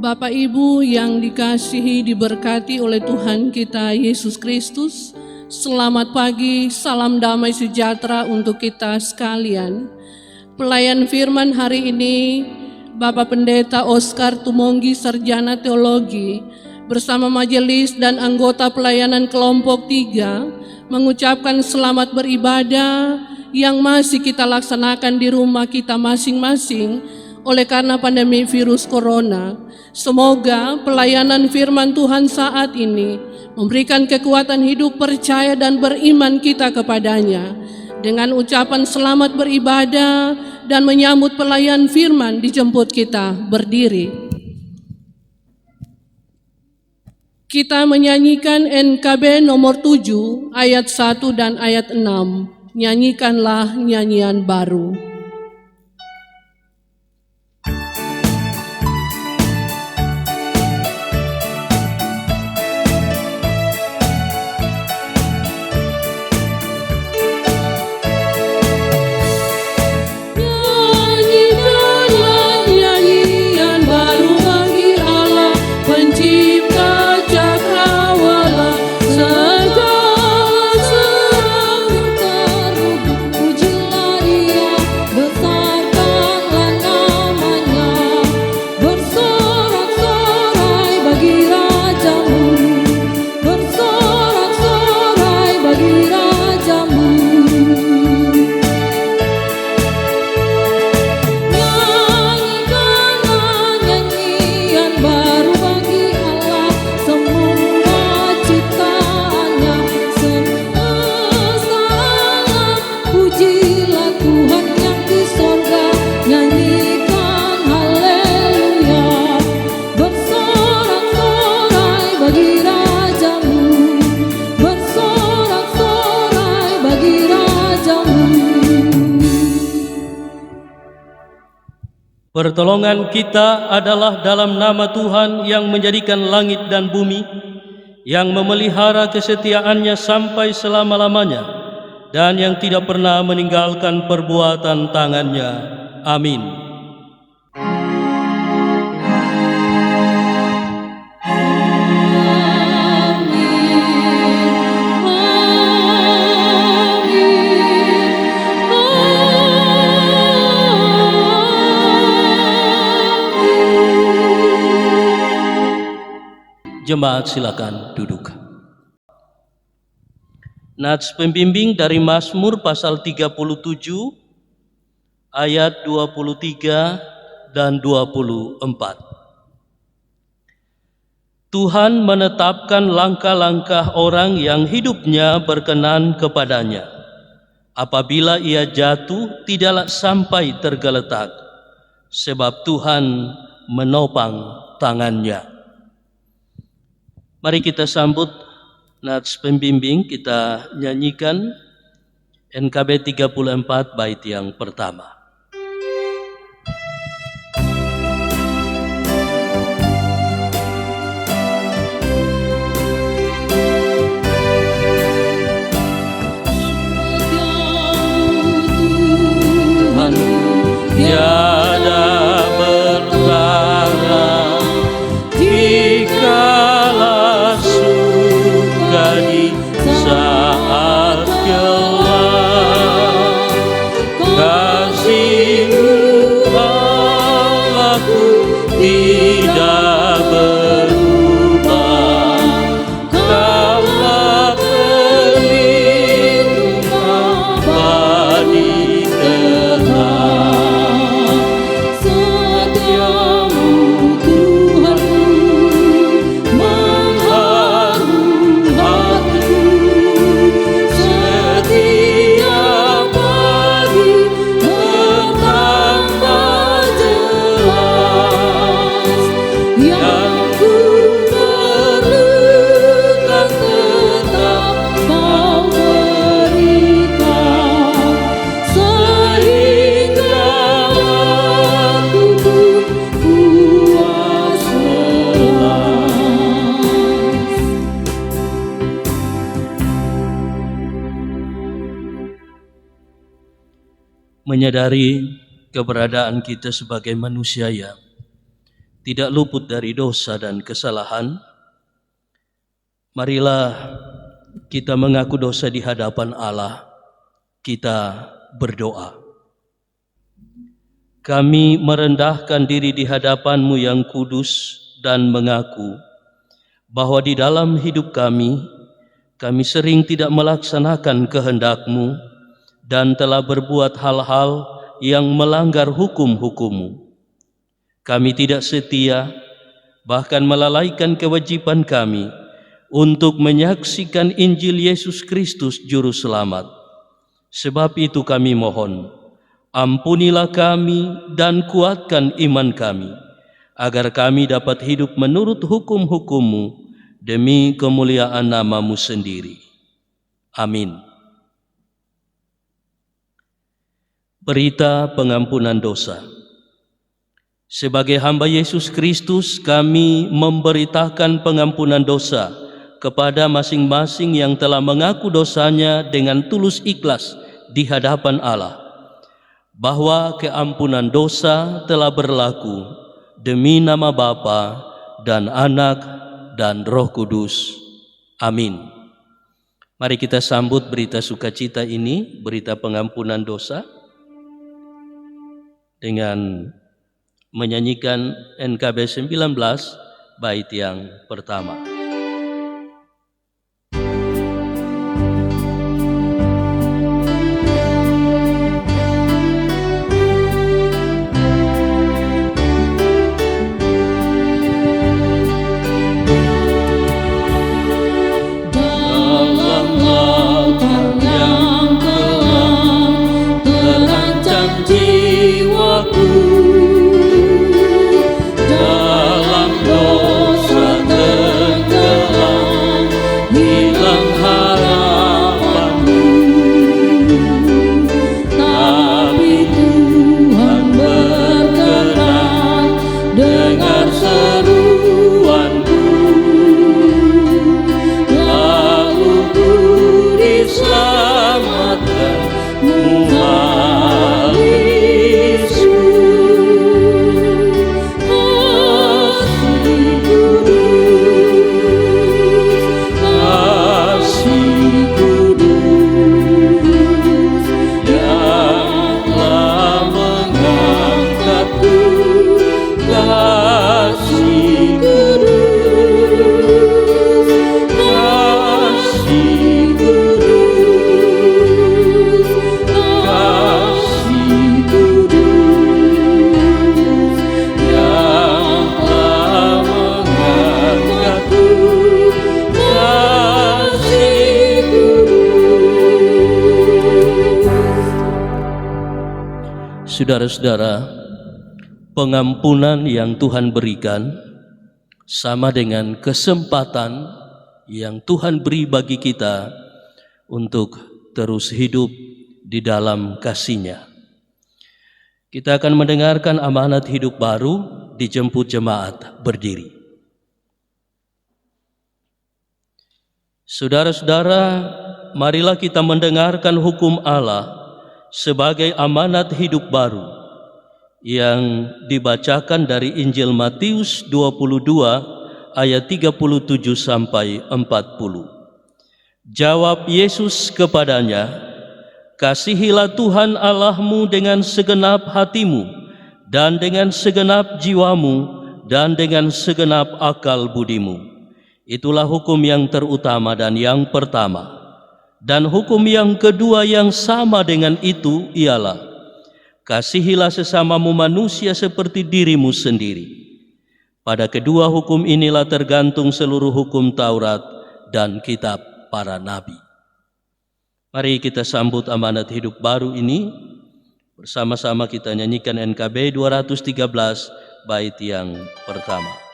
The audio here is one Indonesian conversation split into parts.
Bapak Ibu yang dikasihi diberkati oleh Tuhan kita Yesus Kristus, selamat pagi, salam damai sejahtera untuk kita sekalian. Pelayan firman hari ini, Bapak Pendeta Oskar Tumonggi, Sarjana Teologi, bersama majelis dan anggota pelayanan kelompok 3, mengucapkan selamat beribadah yang masih kita laksanakan di rumah kita masing-masing oleh karena pandemi virus corona. Semoga pelayanan firman Tuhan saat ini memberikan kekuatan hidup, percaya dan beriman kita kepadanya. Dengan ucapan selamat beribadah dan menyambut pelayan firman, dijemput kita berdiri. Kita menyanyikan NKB nomor 7 ayat 1 dan ayat 6. Nyanyikanlah nyanyian baru. Pertolongan kita adalah dalam nama Tuhan yang menjadikan langit dan bumi, yang memelihara kesetiaannya sampai selama-lamanya, dan yang tidak pernah meninggalkan perbuatan tangannya. Amin. Jemaat silakan duduk. Nats pembimbing dari Mazmur pasal 37 ayat 23 dan 24. Tuhan menetapkan langkah-langkah orang yang hidupnya berkenan kepadanya. Apabila ia jatuh, tidaklah sampai tergeletak, sebab Tuhan menopang tangannya. Mari kita sambut nats pembimbing, kita nyanyikan NKB 34 bait yang pertama. Tuhan tiada bertara dikala suka di saat gelap, kasih-Mu Allahku tidak berubah. Kaulah pelindung abadi tetap, setiamu Tuhanku mengharu hatiku. Setiap pagi bertambah jelas, yang ku perlukan tetap Kau berikan, sehingga aku pun puas lelas. Menyadari keberadaan kita sebagai manusia yang tidak luput dari dosa dan kesalahan, marilah kita mengaku dosa di hadapan Allah. Kita berdoa. Kami merendahkan diri di hadapan-Mu yang kudus dan mengaku bahwa di dalam hidup kami sering tidak melaksanakan kehendak-Mu dan telah berbuat hal-hal yang melanggar hukum-hukum-Mu. Kami tidak setia, bahkan melalaikan kewajiban kami untuk menyaksikan Injil Yesus Kristus Juru Selamat. Sebab itu kami mohon, ampunilah kami dan kuatkan iman kami, agar kami dapat hidup menurut hukum-hukum-Mu demi kemuliaan nama-Mu sendiri. Amin. Berita pengampunan dosa. Sebagai hamba Yesus Kristus, kami memberitakan pengampunan dosa kepada masing-masing yang telah mengaku dosanya dengan tulus ikhlas di hadapan Allah, bahwa keampunan dosa telah berlaku demi nama Bapa dan Anak dan Roh Kudus. Amin. Mari kita sambut berita sukacita ini, berita pengampunan dosa, dengan menyanyikan NKB 19 bait yang pertama. Saudara-saudara, pengampunan yang Tuhan berikan sama dengan kesempatan yang Tuhan beri bagi kita untuk terus hidup di dalam kasih-Nya. Kita akan mendengarkan amanat hidup baru, dijemput jemaat berdiri. Saudara-saudara, marilah kita mendengarkan hukum Allah sebagai amanat hidup baru yang dibacakan dari Injil Matius 22 ayat 37 sampai 40. Jawab Yesus kepadanya, "Kasihilah Tuhan Allahmu dengan segenap hatimu dan dengan segenap jiwamu dan dengan segenap akal budimu. Itulah hukum yang terutama dan yang pertama. Dan hukum yang kedua yang sama dengan itu ialah, kasihilah sesamamu manusia seperti dirimu sendiri. Pada kedua hukum inilah tergantung seluruh hukum Taurat dan kitab para nabi." Mari kita sambut amanat hidup baru ini. Bersama-sama kita nyanyikan NKB 213 bait yang pertama.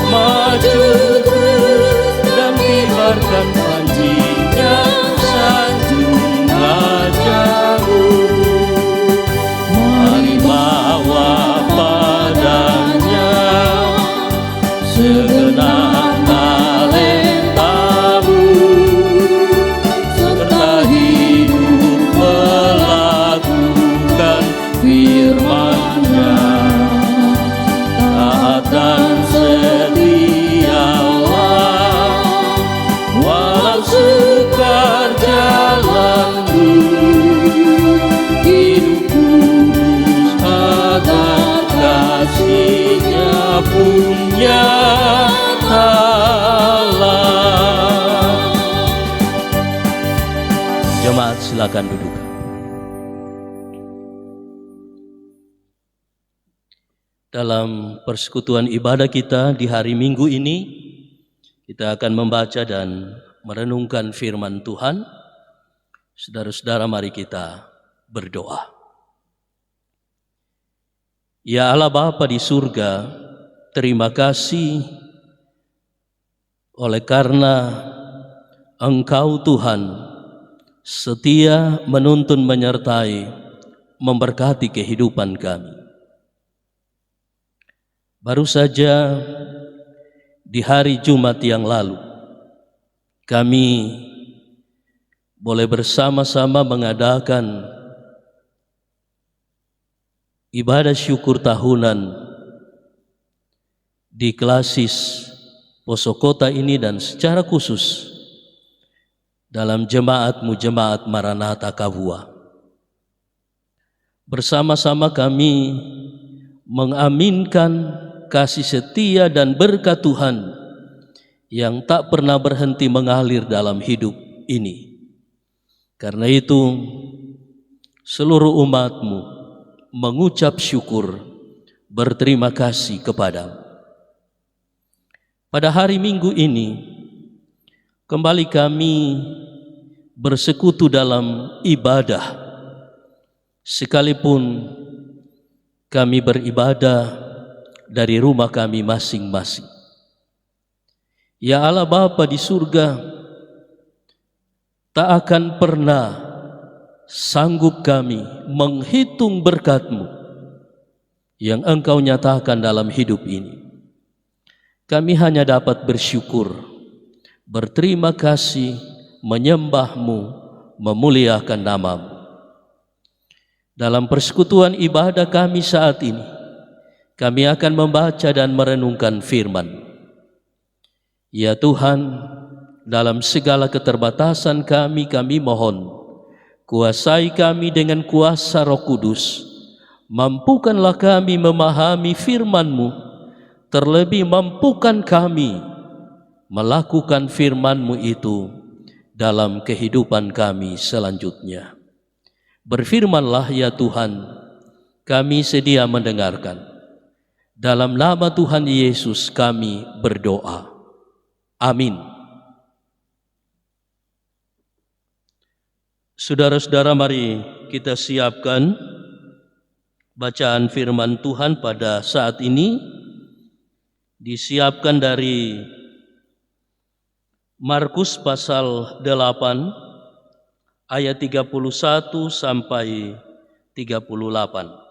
Maju terus dan segenap talentamu, serta hidup melakukan firman-Nya. Taat dan setialah, walau sukar jalanmu, hidup kudus agar kasih-Nya pun nyatalah. Jemaat, silakan duduk. Dalam persekutuan ibadah kita di hari Minggu ini, kita akan membaca dan merenungkan firman Tuhan. Saudara-saudara, mari kita berdoa. Ya Allah Bapa di surga, terima kasih oleh karena Engkau Tuhan setia menuntun, menyertai, memberkati kehidupan kami. Baru saja di hari Jumat yang lalu, kami boleh bersama-sama mengadakan ibadah syukur tahunan di Klasis Poso Kota ini, dan secara khusus dalam jemaatmu, Jemaat Maranatha Kavua. Bersama-sama kami mengaminkan kasih setia dan berkat Tuhan yang tak pernah berhenti mengalir dalam hidup ini. Karena itu, seluruh umat-Mu mengucap syukur, berterima kasih kepadamu. Pada hari Minggu ini, kembali kami bersekutu dalam ibadah, sekalipun kami beribadah dari rumah kami masing-masing. Ya Allah Bapa di surga, tak akan pernah sanggup kami menghitung berkat-Mu yang Engkau nyatakan dalam hidup ini. Kami hanya dapat bersyukur, berterima kasih, menyembah-Mu, memuliakan nama-Mu. Dalam persekutuan ibadah kami saat ini, kami akan membaca dan merenungkan firman. Ya Tuhan, dalam segala keterbatasan kami mohon, kuasai kami dengan kuasa Roh Kudus. Mampukanlah kami memahami firman-Mu, terlebih mampukan kami melakukan firman-Mu itu dalam kehidupan kami selanjutnya. Berfirmanlah ya Tuhan, kami sedia mendengarkan. Dalam nama Tuhan Yesus kami berdoa. Amin. Saudara-saudara, mari kita siapkan bacaan firman Tuhan pada saat ini. Disiapkan dari Markus pasal 8 ayat 31 sampai 38.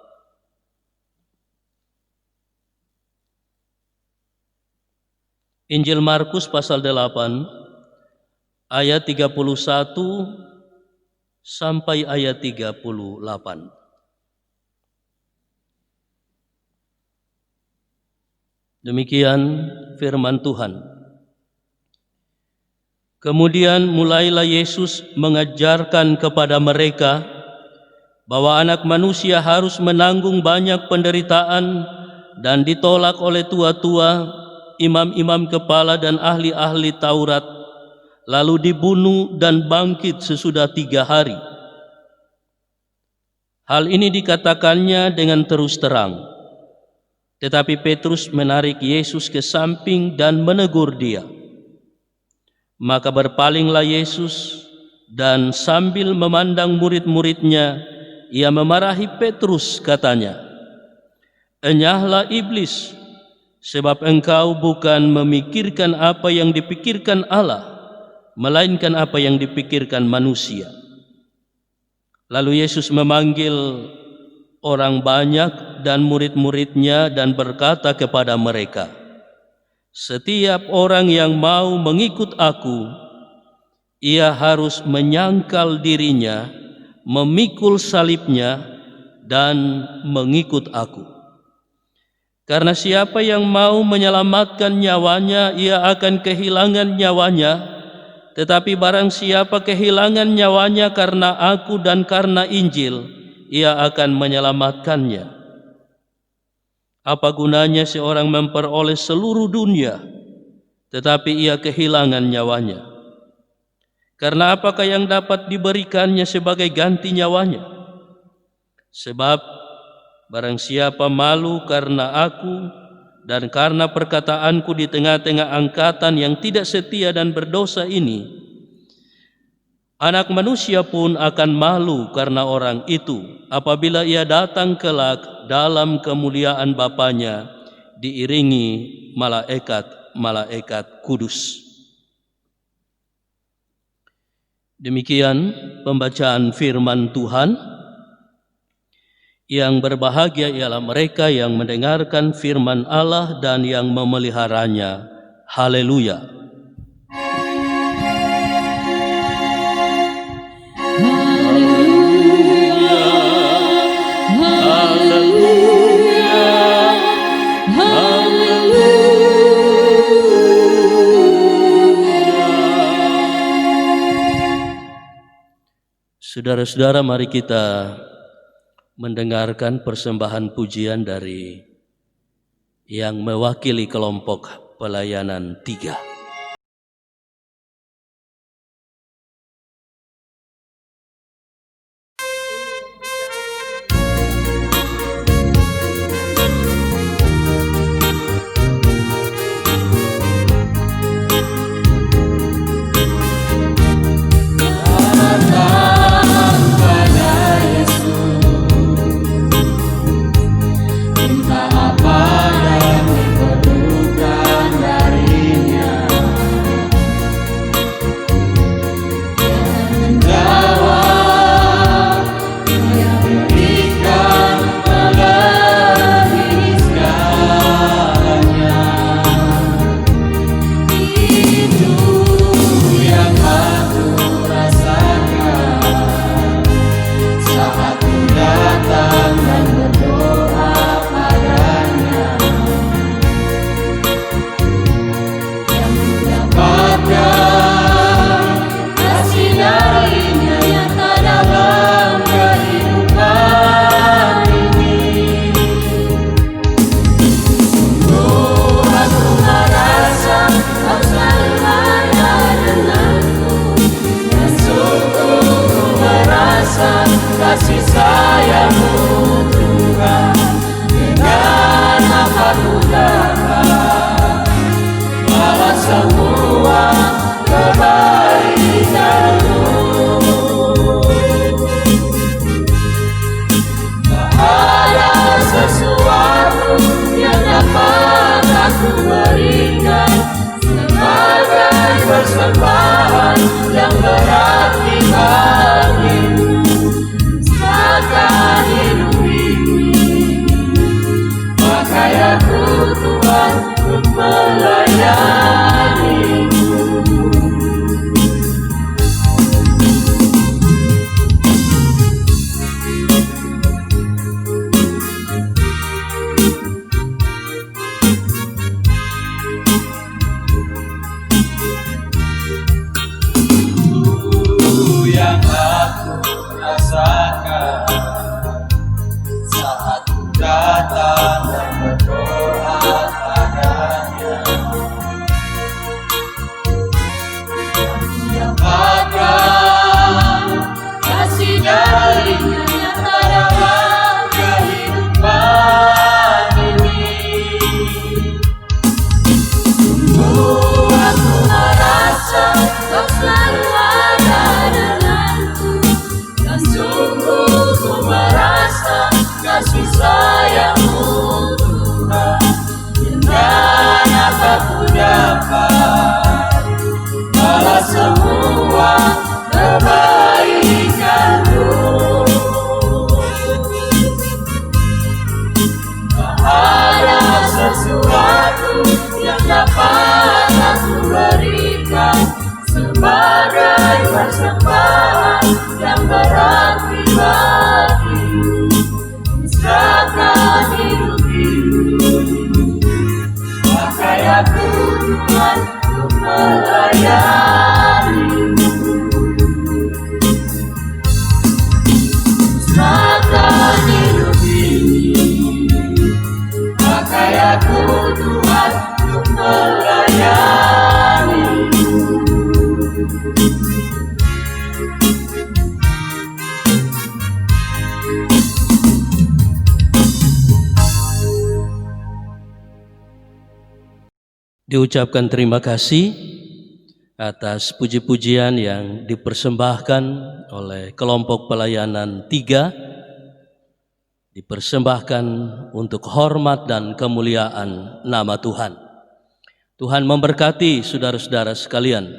Injil Markus pasal 8 ayat 31 sampai ayat 38. Demikian firman Tuhan. Kemudian mulailah Yesus mengajarkan kepada mereka bahwa Anak Manusia harus menanggung banyak penderitaan dan ditolak oleh tua-tua, imam-imam kepala dan ahli-ahli Taurat, lalu dibunuh dan bangkit sesudah 3 hari. Hal ini dikatakannya dengan terus terang. Tetapi Petrus menarik Yesus ke samping dan menegur dia. Maka berpalinglah Yesus dan sambil memandang murid-muridnya, ia memarahi Petrus, katanya, "Enyahlah iblis, sebab engkau bukan memikirkan apa yang dipikirkan Allah, melainkan apa yang dipikirkan manusia." Lalu Yesus memanggil orang banyak dan murid-muridnya dan berkata kepada mereka, Setiap orang yang mau mengikut aku, ia harus menyangkal dirinya, memikul salibnya, dan mengikut aku. Karena siapa yang mau menyelamatkan nyawanya, ia akan kehilangan nyawanya. Tetapi barang siapa kehilangan nyawanya karena aku dan karena Injil, ia akan menyelamatkannya. Apa gunanya seorang memperoleh seluruh dunia, tetapi ia kehilangan nyawanya? Karena apakah yang dapat diberikannya sebagai ganti nyawanya? Sebab barang siapa malu karena aku dan karena perkataanku di tengah-tengah angkatan yang tidak setia dan berdosa ini, Anak Manusia pun akan malu karena orang itu apabila ia datang kelak dalam kemuliaan Bapanya diiringi malaikat-malaikat kudus. Demikian pembacaan firman Tuhan. Yang berbahagia ialah mereka yang mendengarkan firman Allah dan yang memeliharanya. Haleluya. Haleluya. Haleluya. Haleluya. Saudara-saudara, mari kita mendengarkan persembahan pujian dari yang mewakili kelompok pelayanan 3. Ada sesuatu yang dapat manfaat yang berarti bagimu. Serahkan hidup ini, pakai aku Tuhan untuk melayanimu. Serahkan hidup ini, pakai aku Tuhan untuk melayanimu. Diucapkan terima kasih atas puji-pujian yang dipersembahkan oleh kelompok pelayanan 3, dipersembahkan untuk hormat dan kemuliaan nama Tuhan. Tuhan memberkati saudara-saudara sekalian.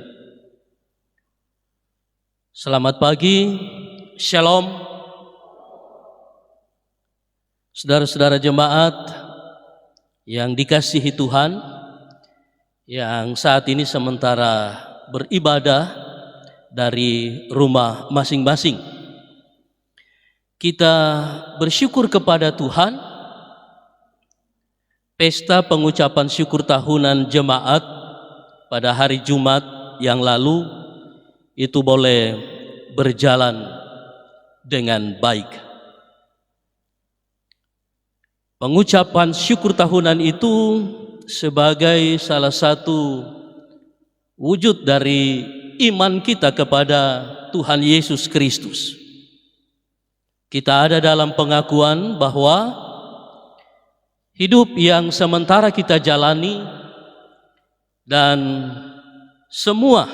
Selamat pagi, Shalom. Saudara-saudara jemaat yang dikasihi Tuhan, yang saat ini sementara beribadah dari rumah masing-masing, kita bersyukur kepada Tuhan. Pesta pengucapan syukur tahunan jemaat pada hari Jumat yang lalu itu boleh berjalan dengan baik. Pengucapan syukur tahunan itu sebagai salah satu wujud dari iman kita kepada Tuhan Yesus Kristus. Kita ada dalam pengakuan bahwa hidup yang sementara kita jalani dan semua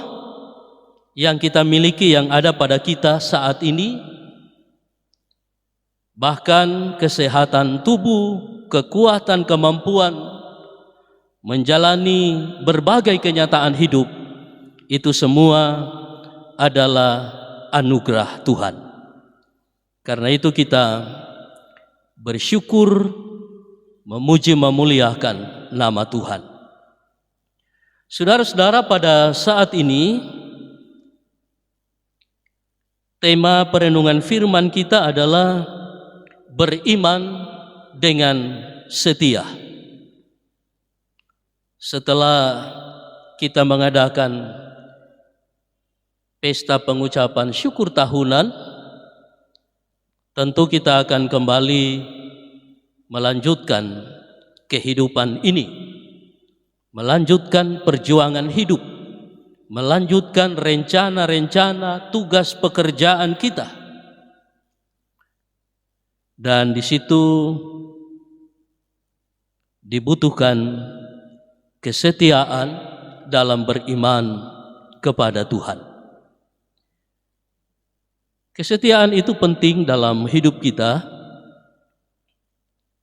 yang kita miliki yang ada pada kita saat ini, bahkan kesehatan tubuh, kekuatan, kemampuan menjalani berbagai kenyataan hidup, itu semua adalah anugerah Tuhan. Karena itu kita bersyukur, memuji, memuliakan nama Tuhan. Saudara-saudara, pada saat ini tema perenungan firman kita adalah beriman dengan setia. Setelah kita mengadakan pesta pengucapan syukur tahunan, tentu kita akan kembali melanjutkan kehidupan ini, melanjutkan perjuangan hidup, melanjutkan rencana-rencana tugas pekerjaan kita. Dan di situ dibutuhkan kesetiaan dalam beriman kepada Tuhan. Kesetiaan itu penting dalam hidup kita.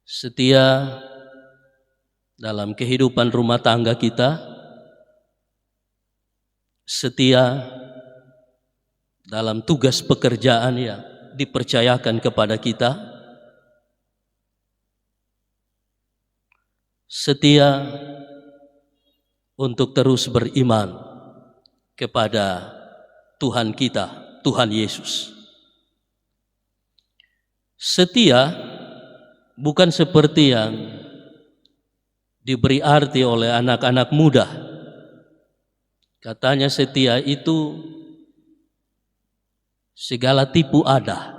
Setia dalam kehidupan rumah tangga kita, setia dalam tugas pekerjaan yang dipercayakan kepada kita, setia untuk terus beriman kepada Tuhan kita, Tuhan Yesus. Setia bukan seperti yang diberi arti oleh anak-anak muda. Katanya setia itu segala tipu ada,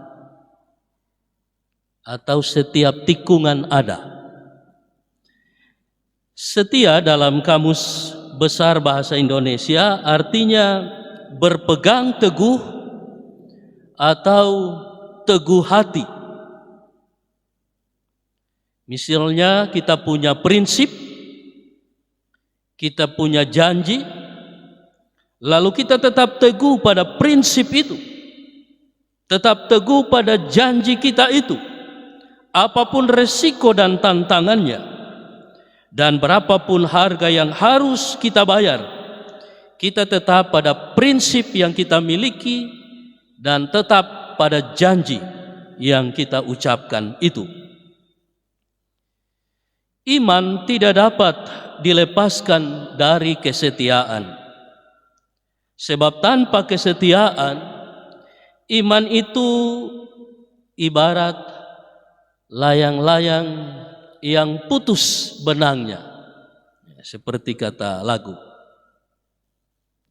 atau setiap tikungan ada. Setia dalam Kamus Besar Bahasa Indonesia artinya berpegang teguh atau teguh hati. Misalnya kita punya prinsip, kita punya janji, lalu kita tetap teguh pada prinsip itu, tetap teguh pada janji kita itu, apapun resiko dan tantangannya. Dan berapapun harga yang harus kita bayar, kita tetap pada prinsip yang kita miliki dan tetap pada janji yang kita ucapkan itu. Iman tidak dapat dilepaskan dari kesetiaan. Sebab tanpa kesetiaan, iman itu ibarat layang-layang yang putus benangnya, seperti kata lagu,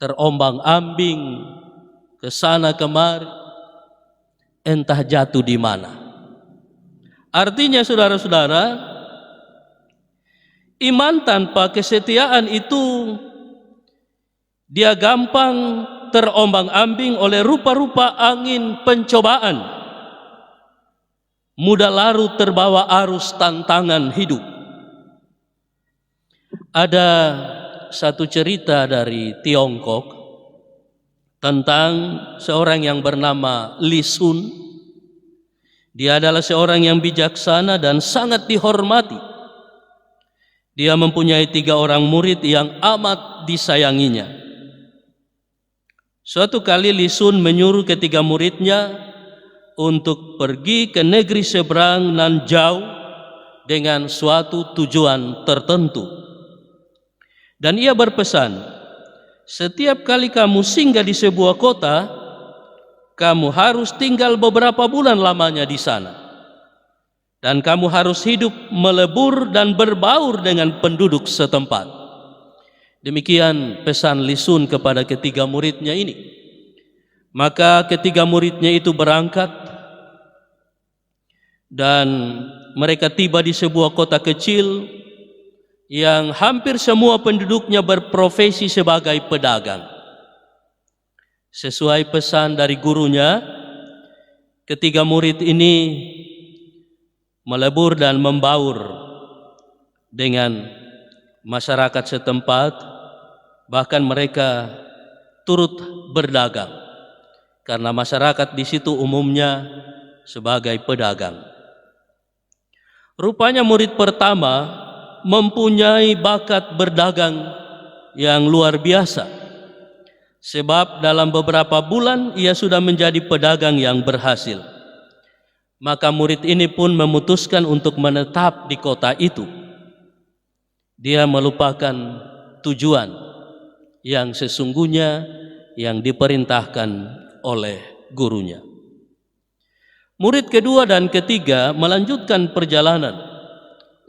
terombang-ambing ke sana kemari, entah jatuh di mana. Artinya saudara-saudara, iman tanpa kesetiaan itu dia gampang terombang-ambing oleh rupa-rupa angin pencobaan, mudah larut terbawa arus tantangan hidup. Ada satu cerita dari Tiongkok tentang seorang yang bernama Li Sun. Dia adalah seorang yang bijaksana dan sangat dihormati. Dia mempunyai 3 orang murid yang amat disayanginya. Suatu kali Li Sun menyuruh ketiga muridnya untuk pergi ke negeri seberang nan jauh dengan suatu tujuan tertentu. Dan ia berpesan, setiap kali kamu singgah di sebuah kota, kamu harus tinggal beberapa bulan lamanya di sana. Dan kamu harus hidup melebur dan berbaur dengan penduduk setempat. Demikian pesan Li Sun kepada ketiga muridnya ini. Maka ketiga muridnya itu berangkat dan mereka tiba di sebuah kota kecil yang hampir semua penduduknya berprofesi sebagai pedagang. Sesuai pesan dari gurunya, ketiga murid ini melebur dan membaur dengan masyarakat setempat, bahkan mereka turut berdagang karena masyarakat di situ umumnya sebagai pedagang. Rupanya murid pertama mempunyai bakat berdagang yang luar biasa, sebab dalam beberapa bulan ia sudah menjadi pedagang yang berhasil. Maka murid ini pun memutuskan untuk menetap di kota itu. Dia melupakan tujuan yang sesungguhnya yang diperintahkan oleh gurunya. Murid kedua dan ketiga melanjutkan perjalanan.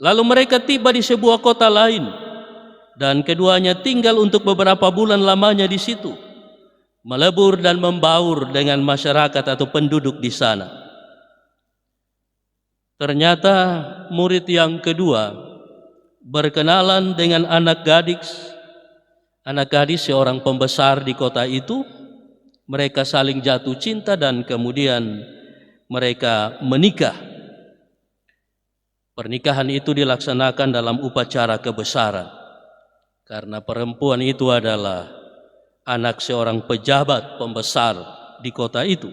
Lalu mereka tiba di sebuah kota lain dan keduanya tinggal untuk beberapa bulan lamanya di situ, melebur dan membaur dengan masyarakat atau penduduk di sana. Ternyata murid yang kedua berkenalan dengan anak gadis seorang pembesar di kota itu. Mereka saling jatuh cinta dan kemudian mereka menikah. Pernikahan itu dilaksanakan dalam upacara kebesaran karena perempuan itu adalah anak seorang pejabat pembesar di kota itu.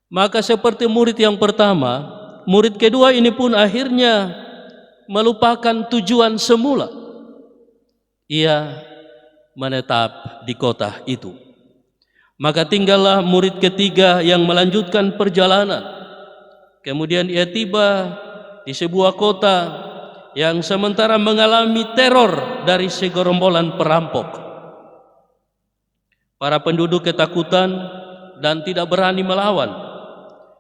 Maka seperti murid yang pertama, murid kedua ini pun akhirnya melupakan tujuan semula. Ia menetap di kota itu. Maka tinggallah murid ketiga yang melanjutkan perjalanan. Kemudian ia tiba di sebuah kota yang sementara mengalami teror dari segerombolan perampok. Para penduduk ketakutan dan tidak berani melawan.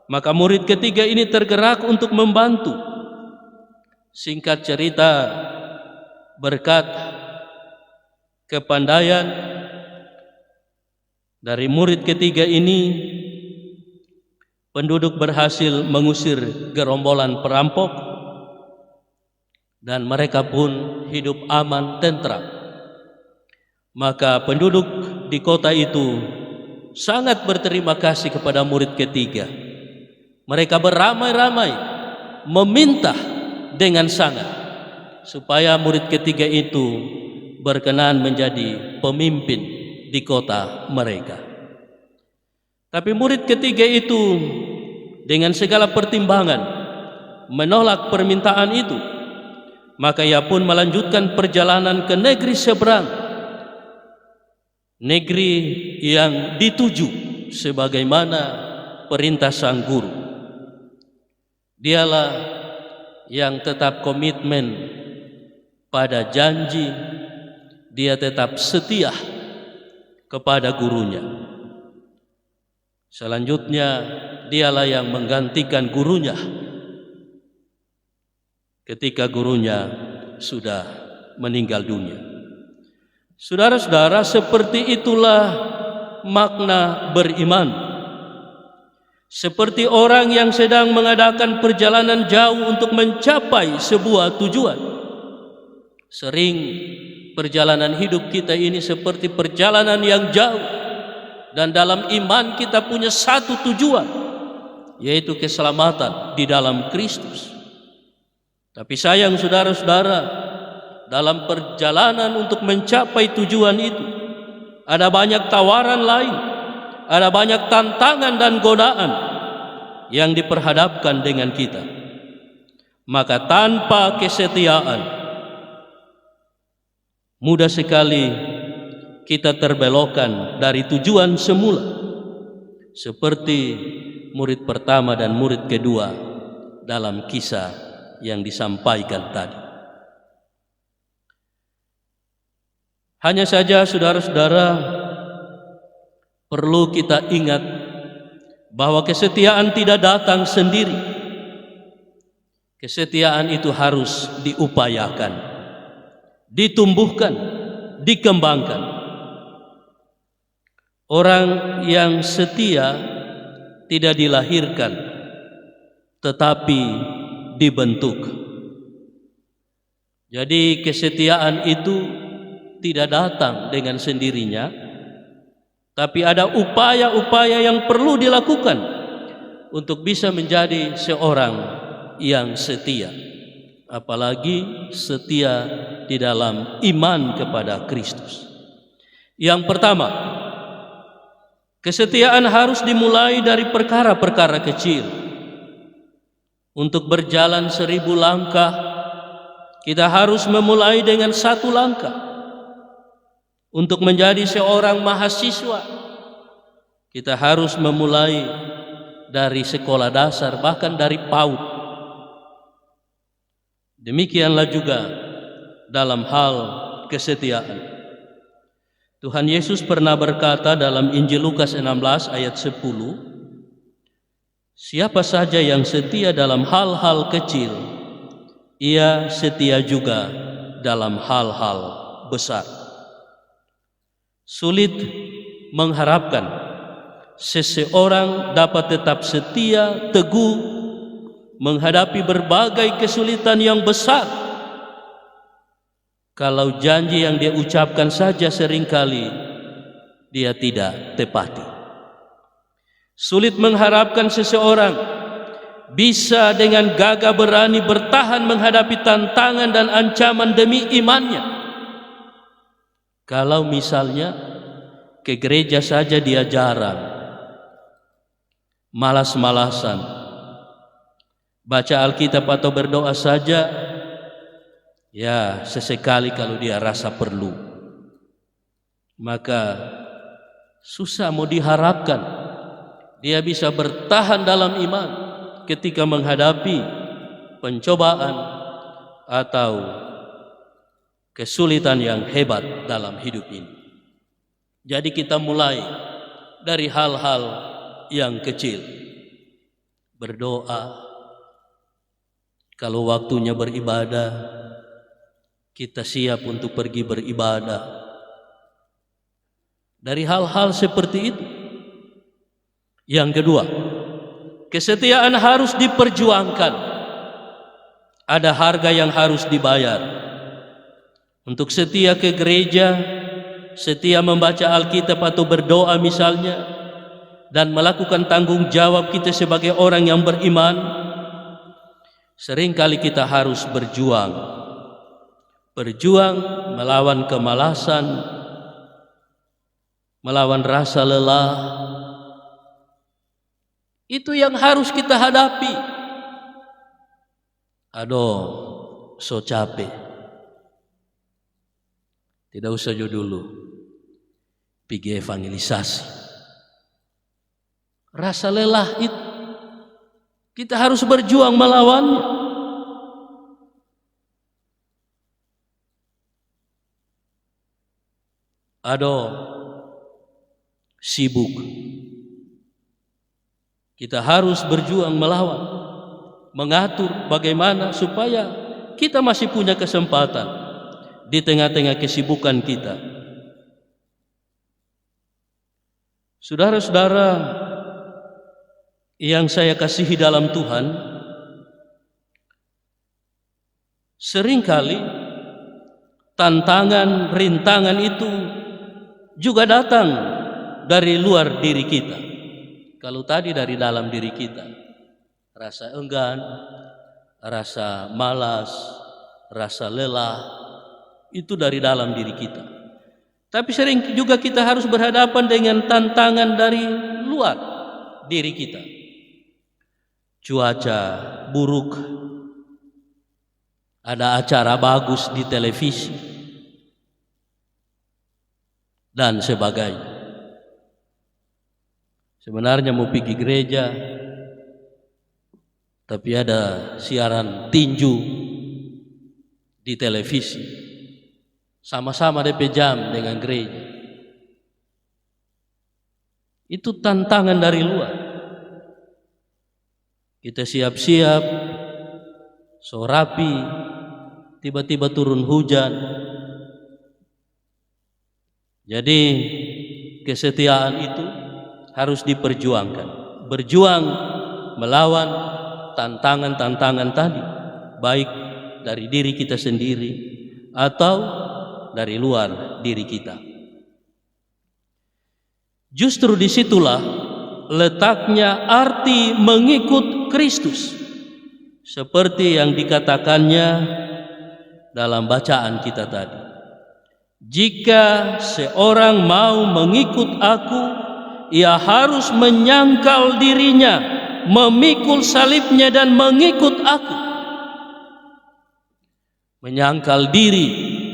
Maka murid ketiga ini tergerak untuk membantu. Singkat cerita, berkat kepandaian dari murid ketiga ini, penduduk berhasil mengusir gerombolan perampok dan mereka pun hidup aman tentram. Maka penduduk di kota itu sangat berterima kasih kepada murid ketiga. Mereka beramai-ramai meminta dengan sangat supaya murid ketiga itu berkenan menjadi pemimpin di kota mereka. Tapi murid ketiga itu dengan segala pertimbangan menolak permintaan itu. Maka ia pun melanjutkan perjalanan ke negeri seberang, negeri yang dituju sebagaimana perintah sang guru. Dialah yang tetap komitmen pada janji, dia tetap setia kepada gurunya. Selanjutnya dialah yang menggantikan gurunya ketika gurunya sudah meninggal dunia. Saudara-saudara, seperti itulah makna beriman. Seperti orang yang sedang mengadakan perjalanan jauh untuk mencapai sebuah tujuan. Sering perjalanan hidup kita ini seperti perjalanan yang jauh, dan dalam iman kita punya satu tujuan, yaitu keselamatan di dalam Kristus. Tapi sayang saudara-saudara, dalam perjalanan untuk mencapai tujuan itu ada banyak tawaran lain, ada banyak tantangan dan godaan yang diperhadapkan dengan kita. Maka tanpa kesetiaan mudah sekali kita terbelokkan dari tujuan semula, seperti murid pertama dan murid kedua dalam kisah yang disampaikan tadi. Hanya saja saudara-saudara, perlu kita ingat bahwa kesetiaan tidak datang sendiri. Kesetiaan itu harus diupayakan, ditumbuhkan, dikembangkan. Orang yang setia tidak dilahirkan, tetapi dibentuk. Jadi kesetiaan itu tidak datang dengan sendirinya, tapi ada upaya-upaya yang perlu dilakukan untuk bisa menjadi seorang yang setia, apalagi setia di dalam iman kepada Kristus. Yang pertama, kesetiaan harus dimulai dari perkara-perkara kecil. Untuk berjalan 1000 langkah, kita harus memulai dengan 1 langkah. Untuk menjadi seorang mahasiswa, kita harus memulai dari sekolah dasar, bahkan dari PAUD. Demikianlah juga dalam hal kesetiaan. Tuhan Yesus pernah berkata dalam Injil Lukas 16 ayat 10, siapa saja yang setia dalam hal-hal kecil, ia setia juga dalam hal-hal besar. Sulit mengharapkan seseorang dapat tetap setia, teguh menghadapi berbagai kesulitan yang besar kalau janji yang dia ucapkan saja seringkali dia tidak tepati. Sulit mengharapkan seseorang bisa dengan gagah berani bertahan menghadapi tantangan dan ancaman demi imannya kalau misalnya ke gereja saja dia jarang, malas-malasan, baca Alkitab atau berdoa saja ya sesekali kalau dia rasa perlu, maka susah mau diharapkan dia bisa bertahan dalam iman ketika menghadapi pencobaan atau kesulitan yang hebat dalam hidup ini. Jadi kita mulai dari hal-hal yang kecil. Berdoa, kalau waktunya beribadah, kita siap untuk pergi beribadah. Dari hal-hal seperti itu. Yang kedua, kesetiaan harus diperjuangkan. Ada harga yang harus dibayar. Untuk setia ke gereja, setia membaca Alkitab atau berdoa misalnya, dan melakukan tanggung jawab kita sebagai orang yang beriman, seringkali kita harus berjuang. Berjuang melawan kemalasan, melawan rasa lelah. Itu yang harus kita hadapi. Aduh, so capek. Tidak usah dulu pergi evangelisasi. Rasa lelah itu kita harus berjuang melawannya. Aduh, sibuk. Kita harus berjuang melawan, mengatur bagaimana supaya kita masih punya kesempatan di tengah-tengah kesibukan kita. Saudara-saudara yang saya kasihi dalam Tuhan, seringkali tantangan, rintangan itu juga datang dari luar diri kita. Kalau tadi dari dalam diri kita, rasa enggan, rasa malas, rasa lelah, itu dari dalam diri kita. Tapi sering juga kita harus berhadapan dengan tantangan dari luar diri kita. Cuaca buruk, ada acara bagus di televisi, dan sebagainya. Sebenarnya mau pergi gereja, tapi ada siaran tinju di televisi, sama-sama DP jam dengan gereja. Itu tantangan dari luar. Kita siap-siap, so rapi, tiba-tiba turun hujan. Jadi kesetiaan itu harus diperjuangkan. Berjuang melawan tantangan-tantangan tadi, baik dari diri kita sendiri atau dari luar diri kita. Justru disitulah letaknya arti mengikut Kristus, seperti yang dikatakannya dalam bacaan kita tadi. Jika seorang mau mengikut aku, ia harus menyangkal dirinya, memikul salibnya dan mengikut aku. Menyangkal diri,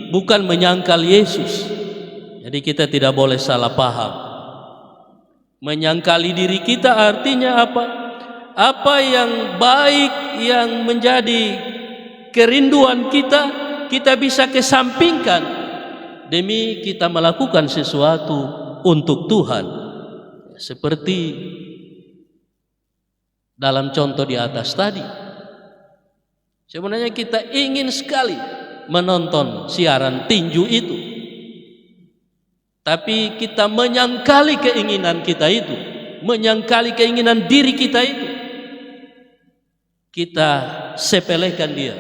bukan menyangkal Yesus. Jadi kita tidak boleh salah paham. Menyangkali diri kita artinya apa? Apa yang baik, yang menjadi kerinduan kita, kita bisa kesampingkan demi kita melakukan sesuatu untuk Tuhan. Seperti dalam contoh di atas tadi, sebenarnya kita ingin sekali menonton siaran tinju itu, tapi kita menyangkali keinginan kita itu, menyangkali keinginan diri kita itu, kita sepelekan dia.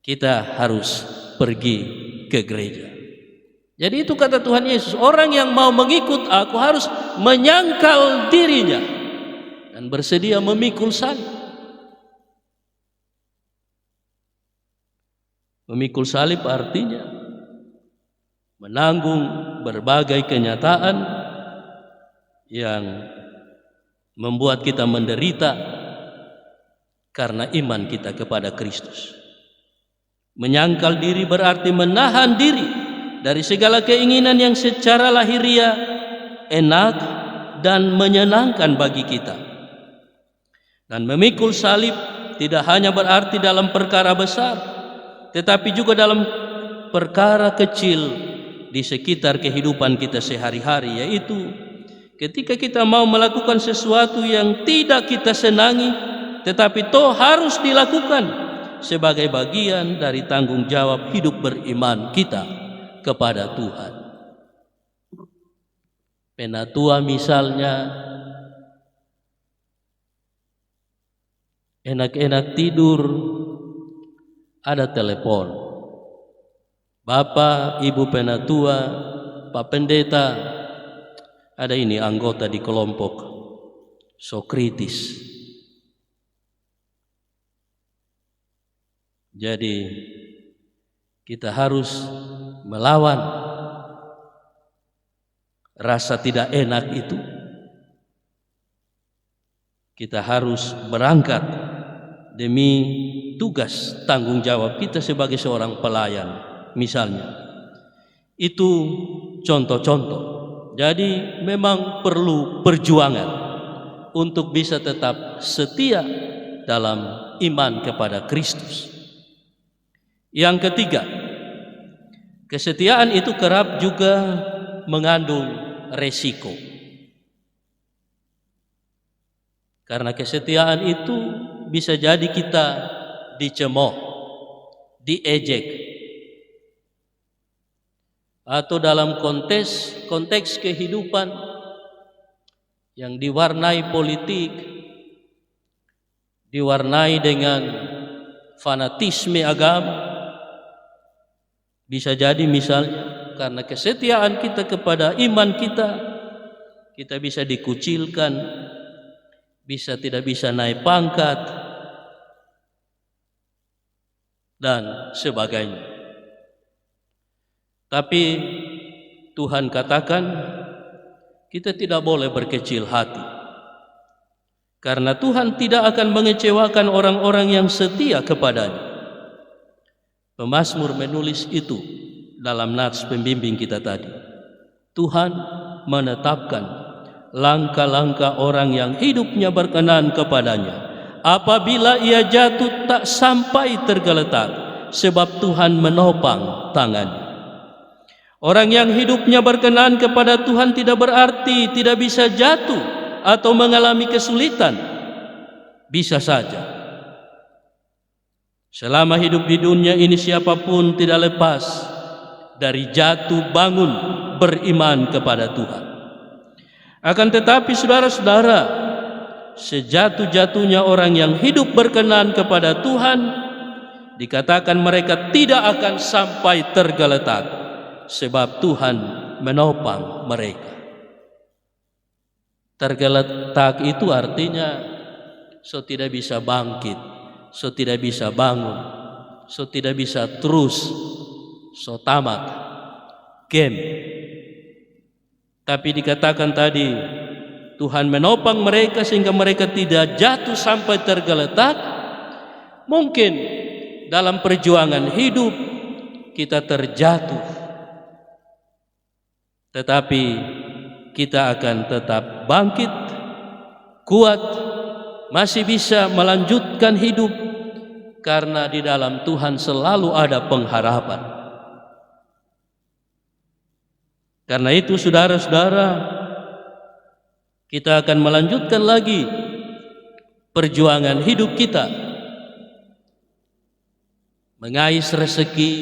Kita harus pergi ke gereja. Jadi itu kata Tuhan Yesus, orang yang mau mengikut aku harus menyangkal dirinya dan bersedia memikul salib. Memikul salib artinya menanggung berbagai kenyataan yang membuat kita menderita karena iman kita kepada Kristus. Menyangkal diri berarti menahan diri dari segala keinginan yang secara lahiriah enak dan menyenangkan bagi kita. Dan memikul salib tidak hanya berarti dalam perkara besar, tetapi juga dalam perkara kecil di sekitar kehidupan kita sehari-hari, yaitu ketika kita mau melakukan sesuatu yang tidak kita senangi, tetapi toh harus dilakukan sebagai bagian dari tanggung jawab hidup beriman kita kepada Tuhan. Penatua misalnya enak-enak tidur, ada telepon. Bapak, Ibu Penatua, Pak Pendeta, ada ini anggota di kelompok so kritis. Jadi kita harus melawan rasa tidak enak itu. Kita harus berangkat demi tugas tanggung jawab kita sebagai seorang pelayan. Misalnya, itu contoh-contoh. Jadi memang perlu perjuangan untuk bisa tetap setia dalam iman kepada Kristus. Yang ketiga, kesetiaan itu kerap juga mengandung resiko. Karena kesetiaan itu bisa jadi kita dicemooh, diejek, atau dalam konteks kehidupan yang diwarnai politik, diwarnai dengan fanatisme agama, bisa jadi misalnya karena kesetiaan kita kepada iman kita bisa dikucilkan, tidak bisa naik pangkat, dan sebagainya. Tapi Tuhan katakan kita tidak boleh berkecil hati, karena Tuhan tidak akan mengecewakan orang-orang yang setia kepadanya. Pemazmur menulis itu dalam nats pembimbing kita tadi. Tuhan menetapkan langkah-langkah orang yang hidupnya berkenan kepadanya. Apabila ia jatuh tak sampai tergeletak, sebab Tuhan menopang tangannya. Orang yang hidupnya berkenan kepada Tuhan tidak berarti tidak bisa jatuh atau mengalami kesulitan. Bisa saja. Selama hidup di dunia ini siapapun tidak lepas dari jatuh bangun beriman kepada Tuhan. Akan tetapi saudara-saudara, sejatuh-jatuhnya orang yang hidup berkenan kepada Tuhan, dikatakan mereka tidak akan sampai tergeletak, sebab Tuhan menopang mereka. Tergeletak itu artinya tidak bisa bangkit, tidak bisa bangun, tidak bisa terus, tamat, game. Tapi dikatakan tadi, Tuhan menopang mereka sehingga mereka tidak jatuh sampai tergeletak. Mungkin dalam perjuangan hidup kita terjatuh, tetapi kita akan tetap bangkit, kuat, masih bisa melanjutkan hidup, karena di dalam Tuhan selalu ada pengharapan. Karena itu saudara-saudara, kita akan melanjutkan lagi perjuangan hidup kita, mengais rezeki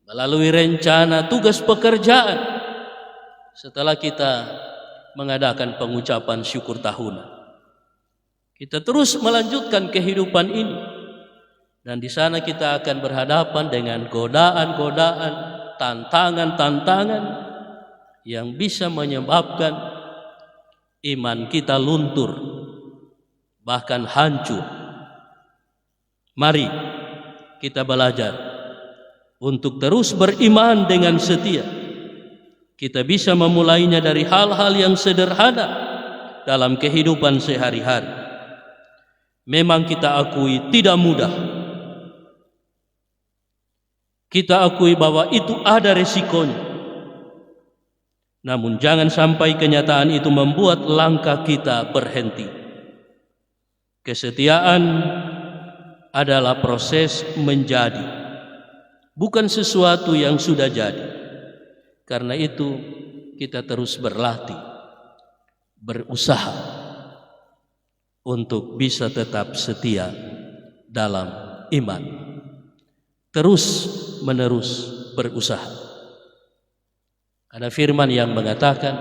melalui rencana tugas pekerjaan setelah kita mengadakan pengucapan syukur tahunan. Kita terus melanjutkan kehidupan ini, dan di sana kita akan berhadapan dengan godaan-godaan, tantangan-tantangan yang bisa menyebabkan iman kita luntur, bahkan hancur. Mari kita belajar untuk terus beriman dengan setia. Kita bisa memulainya dari hal-hal yang sederhana dalam kehidupan sehari-hari. Memang kita akui tidak mudah. Kita akui bahwa itu ada resikonya. Namun jangan sampai kenyataan itu membuat langkah kita berhenti. Kesetiaan adalah proses menjadi, bukan sesuatu yang sudah jadi. Karena itu kita terus berlatih, berusaha untuk bisa tetap setia dalam iman. Terus menerus berusaha. Ada firman yang mengatakan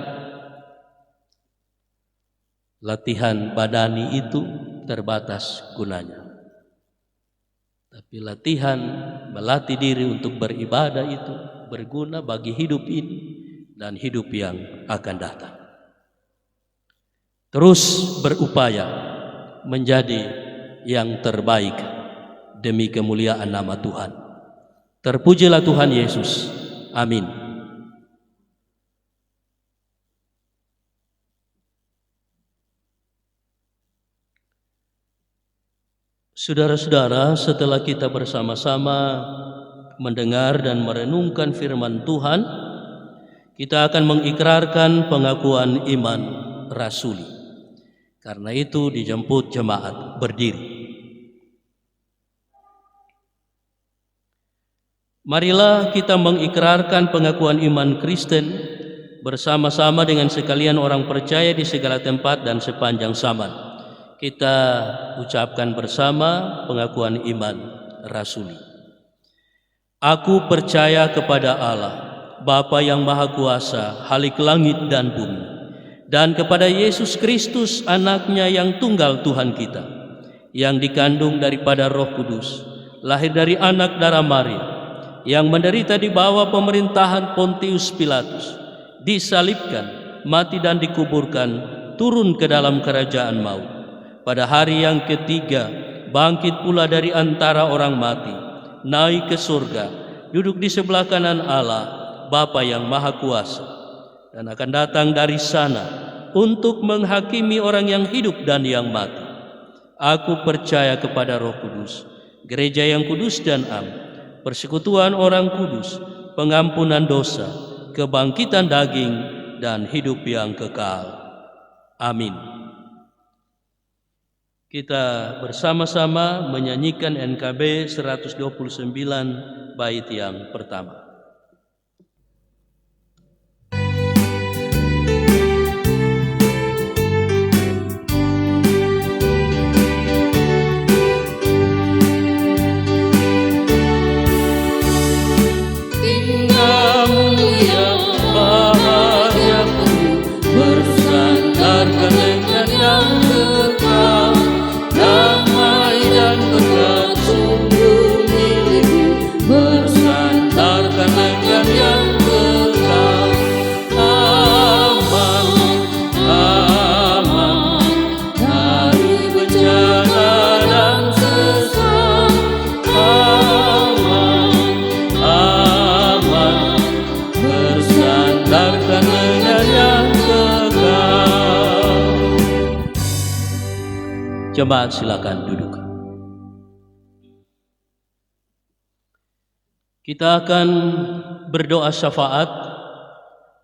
latihan badani itu terbatas gunanya, tapi latihan melatih diri untuk beribadah itu berguna bagi hidup ini dan hidup yang akan datang. Terus berupaya menjadi yang terbaik demi kemuliaan nama Tuhan. Terpujilah Tuhan Yesus. Amin. Saudara-saudara, setelah kita bersama-sama mendengar dan merenungkan firman Tuhan, kita akan mengikrarkan pengakuan iman rasuli. Karena itu dijemput jemaat berdiri. Marilah kita mengikrarkan pengakuan iman Kristen bersama-sama dengan sekalian orang percaya di segala tempat dan sepanjang zaman. Kita ucapkan bersama pengakuan iman rasuli. Aku percaya kepada Allah, Bapa yang Maha Kuasa, Khalik langit dan bumi, dan kepada Yesus Kristus, Anaknya yang tunggal Tuhan kita, yang dikandung daripada Roh Kudus, lahir dari anak darah Maria, yang menderita di bawah pemerintahan Pontius Pilatus, disalibkan, mati dan dikuburkan, turun ke dalam kerajaan maut. Pada hari yang ketiga, bangkit pula dari antara orang mati, naik ke surga, duduk di sebelah kanan Allah, Bapa yang Maha Kuasa, dan akan datang dari sana untuk menghakimi orang yang hidup dan yang mati. Aku percaya kepada Roh Kudus, gereja yang kudus dan am, persekutuan orang kudus, pengampunan dosa, kebangkitan daging, dan hidup yang kekal. Amin. Kita bersama-sama menyanyikan NKB 129 bait yang pertama. Jemaat silakan duduk. Kita akan berdoa syafaat.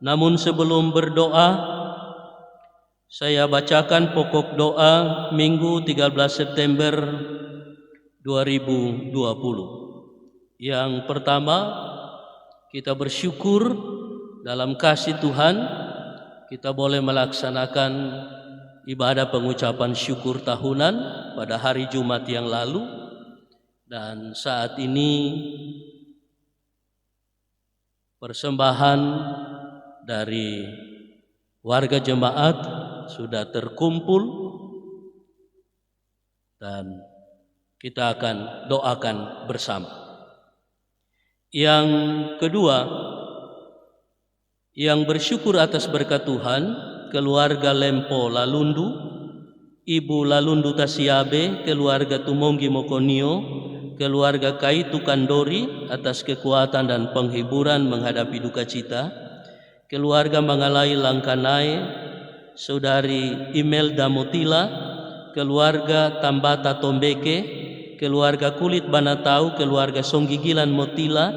Namun sebelum berdoa, saya bacakan pokok doa Minggu 13 September 2020. Yang pertama, kita bersyukur dalam kasih Tuhan kita boleh melaksanakan ibadah pengucapan syukur tahunan pada hari Jumat yang lalu, dan saat ini persembahan dari warga jemaat sudah terkumpul dan kita akan doakan bersama. Yang kedua, yang bersyukur atas berkat Tuhan, keluarga Lempo Lalundu, Ibu Lalundu Tasiabe, keluarga Tumonggi Mokonio, keluarga Kaitu Kandori atas kekuatan dan penghiburan menghadapi duka cita, keluarga Mangalai Langkanai, Saudari Imelda Motila, keluarga Tambata Tombeke, keluarga Kulit Banatau, keluarga Songgigilan Motila,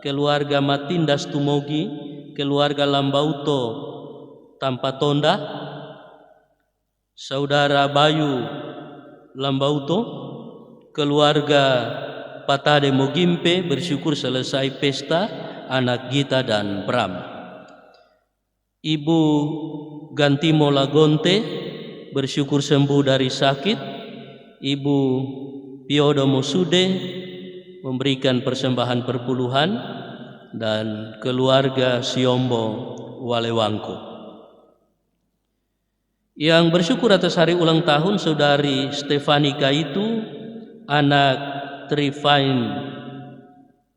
keluarga Matindas Tumogi, keluarga Lambauto Tampatonda, Saudara Bayu Lambauto, keluarga Patade Mogimpe bersyukur selesai pesta anak Gita dan Bram. Ibu Gantimo Lagonte bersyukur sembuh dari sakit. Ibu Piodo Mosude memberikan persembahan perpuluhan, dan keluarga Siombo Walewangko. Yang bersyukur atas hari ulang tahun Saudari Stefani Kaitu, anak Trifain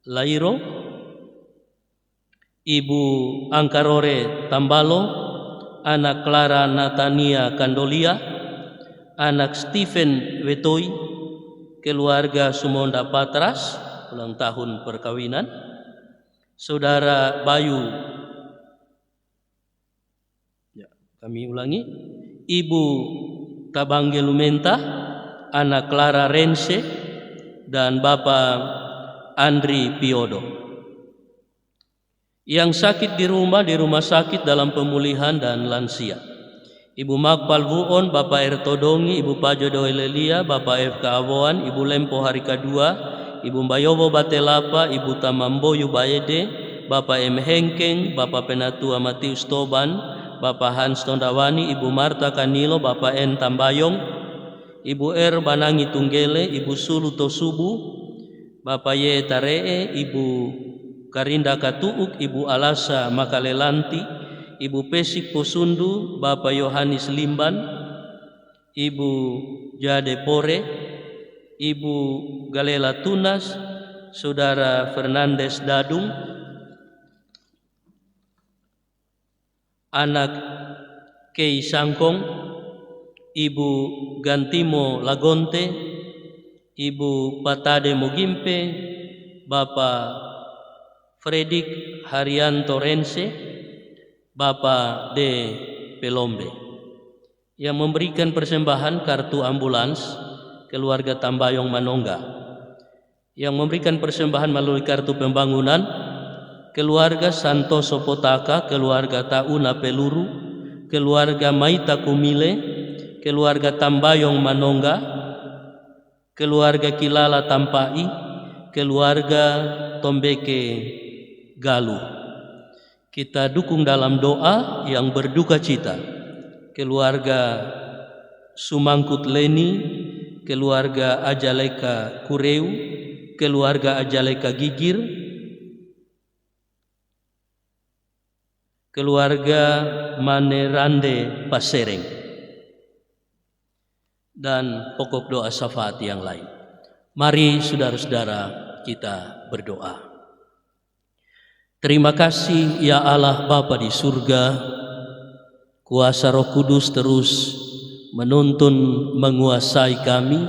Lairo, Ibu Angkarore Tambalo, anak Clara Natania Kandolia, anak Stephen Wetoi, keluarga Sumonda Patras, ulang tahun perkawinan. Saudara Bayu, kami ulangi, Ibu Tabangge Lumenta, anak Clara Rense, dan Bapak Andri Piodo. Yang sakit di rumah sakit dalam pemulihan dan lansia, Ibu Makpal Vuon, Bapak Ertodongi, Ibu Pajo Doelelia, Bapak FK Avoan, Ibu Lempo Harika II, Ibu Mbayobo Batelapa, Ibu Tamamboyu Bayede, Bapak M. Hengkeng, Bapak Penatua Matius Toban, Bapak Hans Tondawani, Ibu Marta Kanilo, Bapak N. Tambayong, Ibu R. Banangi Tunggele, Ibu Sulu Tosubu, Bapak Y. Taree, Ibu Karinda Katuuk, Ibu Alasa Makalelanti, Ibu Pesik Posundu, Bapak Yohanes Limban, Ibu Jade Pore, Ibu Galela Tunas, Saudara Fernandes Dadung, anak Kei Sangkong, Ibu Gantimo Lagonte, Ibu Patade Mugimpe, Bapak Fredik Haryanto Rense, Bapak D. Pelombe, yang memberikan persembahan kartu ambulans keluarga Tambayong Manongga, yang memberikan persembahan melalui kartu pembangunan keluarga Santoso Potaka, keluarga Tauna Peluru, keluarga Maita Kumile, keluarga Tambayong Manongga, keluarga Kilala Tampai, keluarga Tombeke Galuh. Kita dukung dalam doa yang berduka cita keluarga Sumangkut Leni, keluarga Ajaleka Kureu, keluarga Ajaleka Gigir, keluarga Manerande Pasereng, dan pokok doa syafaat yang lain. Mari saudara-saudara kita berdoa. Terima kasih ya Allah Bapa di surga, kuasa Roh Kudus terus menuntun menguasai kami,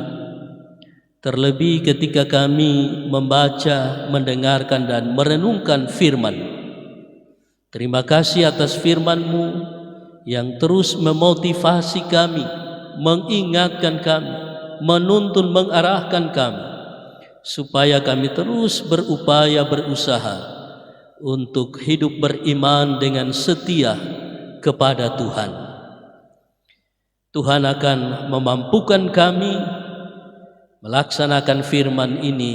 terlebih ketika kami membaca, mendengarkan dan merenungkan firman. Terima kasih atas firman-Mu yang terus memotivasi kami, mengingatkan kami, menuntun, mengarahkan kami, supaya kami terus berupaya, berusaha untuk hidup beriman dengan setia kepada Tuhan. Tuhan akan memampukan kami melaksanakan firman ini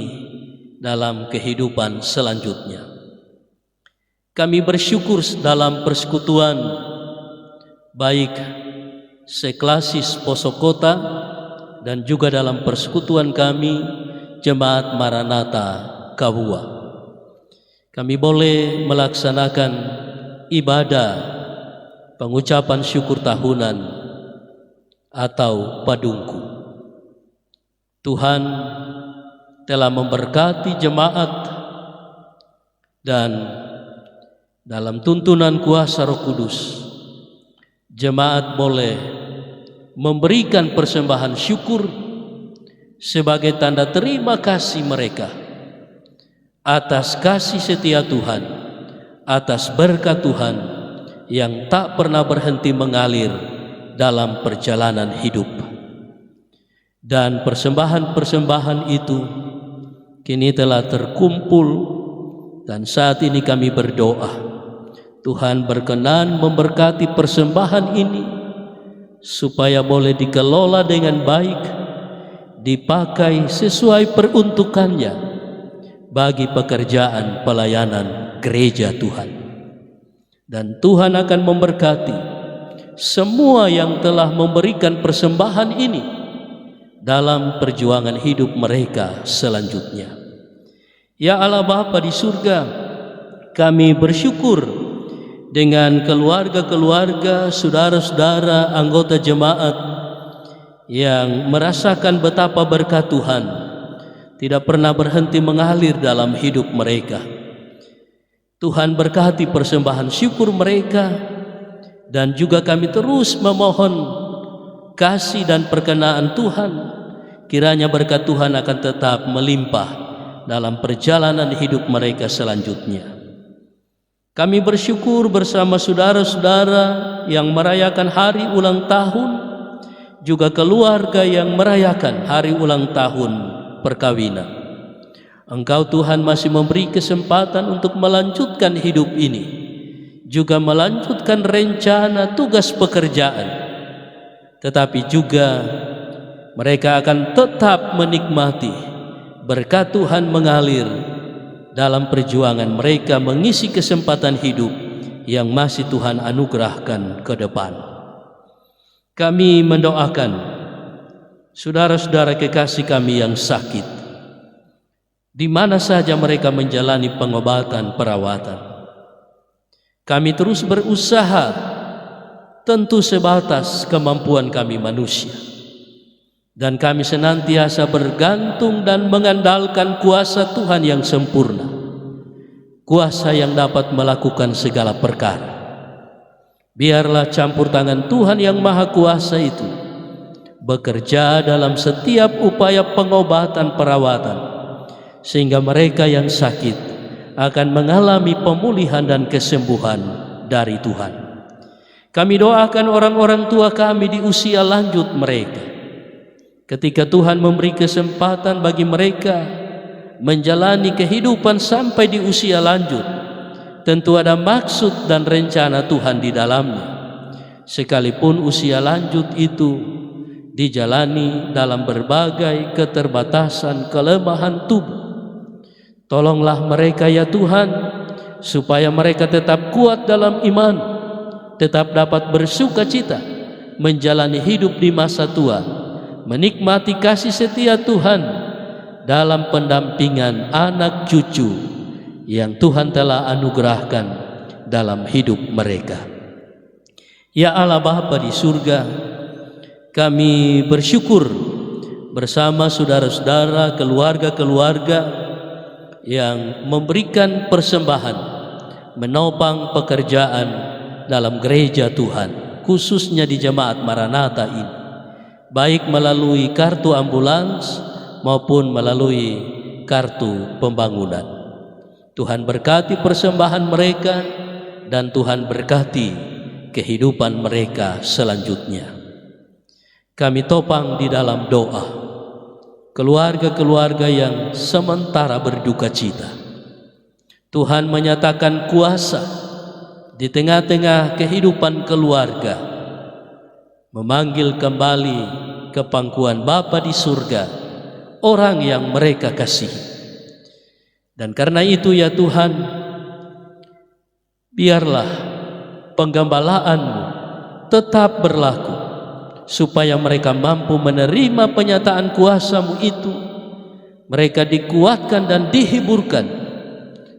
dalam kehidupan selanjutnya. Kami bersyukur dalam persekutuan baik Seklasis Posokota dan juga dalam persekutuan kami Jemaat Maranatha Kabua. Kami boleh melaksanakan ibadah pengucapan syukur tahunan atau padungku. Tuhan telah memberkati jemaat dan dalam tuntunan kuasa Roh Kudus, jemaat boleh memberikan persembahan syukur sebagai tanda terima kasih mereka atas kasih setia Tuhan, atas berkat Tuhan yang tak pernah berhenti mengalir dalam perjalanan hidup. Dan persembahan-persembahan itu kini telah terkumpul, dan saat ini kami berdoa, Tuhan berkenan memberkati persembahan ini supaya boleh dikelola dengan baik, dipakai sesuai peruntukannya bagi pekerjaan pelayanan gereja Tuhan. Dan Tuhan akan memberkati semua yang telah memberikan persembahan ini dalam perjuangan hidup mereka selanjutnya. Ya Allah Bapa di surga, kami bersyukur dengan keluarga-keluarga, saudara-saudara, anggota jemaat yang merasakan betapa berkat Tuhan tidak pernah berhenti mengalir dalam hidup mereka. Tuhan berkati persembahan syukur mereka, dan juga kami terus memohon kasih dan perkenaan Tuhan. Kiranya berkat Tuhan akan tetap melimpah dalam perjalanan hidup mereka selanjutnya. Kami bersyukur bersama saudara-saudara yang merayakan hari ulang tahun, juga keluarga yang merayakan hari ulang tahun perkawinan. Engkau Tuhan masih memberi kesempatan untuk melanjutkan hidup ini, juga melanjutkan rencana tugas pekerjaan, tetapi juga mereka akan tetap menikmati berkat Tuhan mengalir dalam perjuangan mereka mengisi kesempatan hidup yang masih Tuhan anugerahkan ke depan. Kami mendoakan saudara-saudara kekasih kami yang sakit, di mana saja mereka menjalani pengobatan perawatan. Kami terus berusaha, tentu sebatas kemampuan kami manusia, dan kami senantiasa bergantung dan mengandalkan kuasa Tuhan yang sempurna, kuasa yang dapat melakukan segala perkara. Biarlah campur tangan Tuhan yang Maha Kuasa itu bekerja dalam setiap upaya pengobatan perawatan, sehingga mereka yang sakit akan mengalami pemulihan dan kesembuhan dari Tuhan. Kami doakan orang-orang tua kami di usia lanjut mereka, ketika Tuhan memberi kesempatan bagi mereka menjalani kehidupan sampai di usia lanjut, tentu ada maksud dan rencana Tuhan di dalamnya. Sekalipun usia lanjut itu dijalani dalam berbagai keterbatasan kelemahan tubuh, tolonglah mereka ya Tuhan, supaya mereka tetap kuat dalam iman, tetap dapat bersuka cita menjalani hidup di masa tua, menikmati kasih setia Tuhan dalam pendampingan anak cucu yang Tuhan telah anugerahkan dalam hidup mereka. Ya Allah Bapa di surga, kami bersyukur bersama saudara-saudara, keluarga-keluarga yang memberikan persembahan, menopang pekerjaan dalam gereja Tuhan, khususnya di Jemaat Maranatha ini, baik melalui kartu ambulans maupun melalui kartu pembangunan. Tuhan berkati persembahan mereka, dan Tuhan berkati kehidupan mereka selanjutnya. Kami topang di dalam doa keluarga-keluarga yang sementara berduka cita. Tuhan menyatakan kuasa di tengah-tengah kehidupan keluarga, memanggil kembali ke pangkuan Bapa di surga orang yang mereka kasihi. Dan karena itu ya Tuhan, biarlah penggembalaanmu tetap berlaku, supaya mereka mampu menerima penyataan kuasa-Mu itu, mereka dikuatkan dan dihiburkan,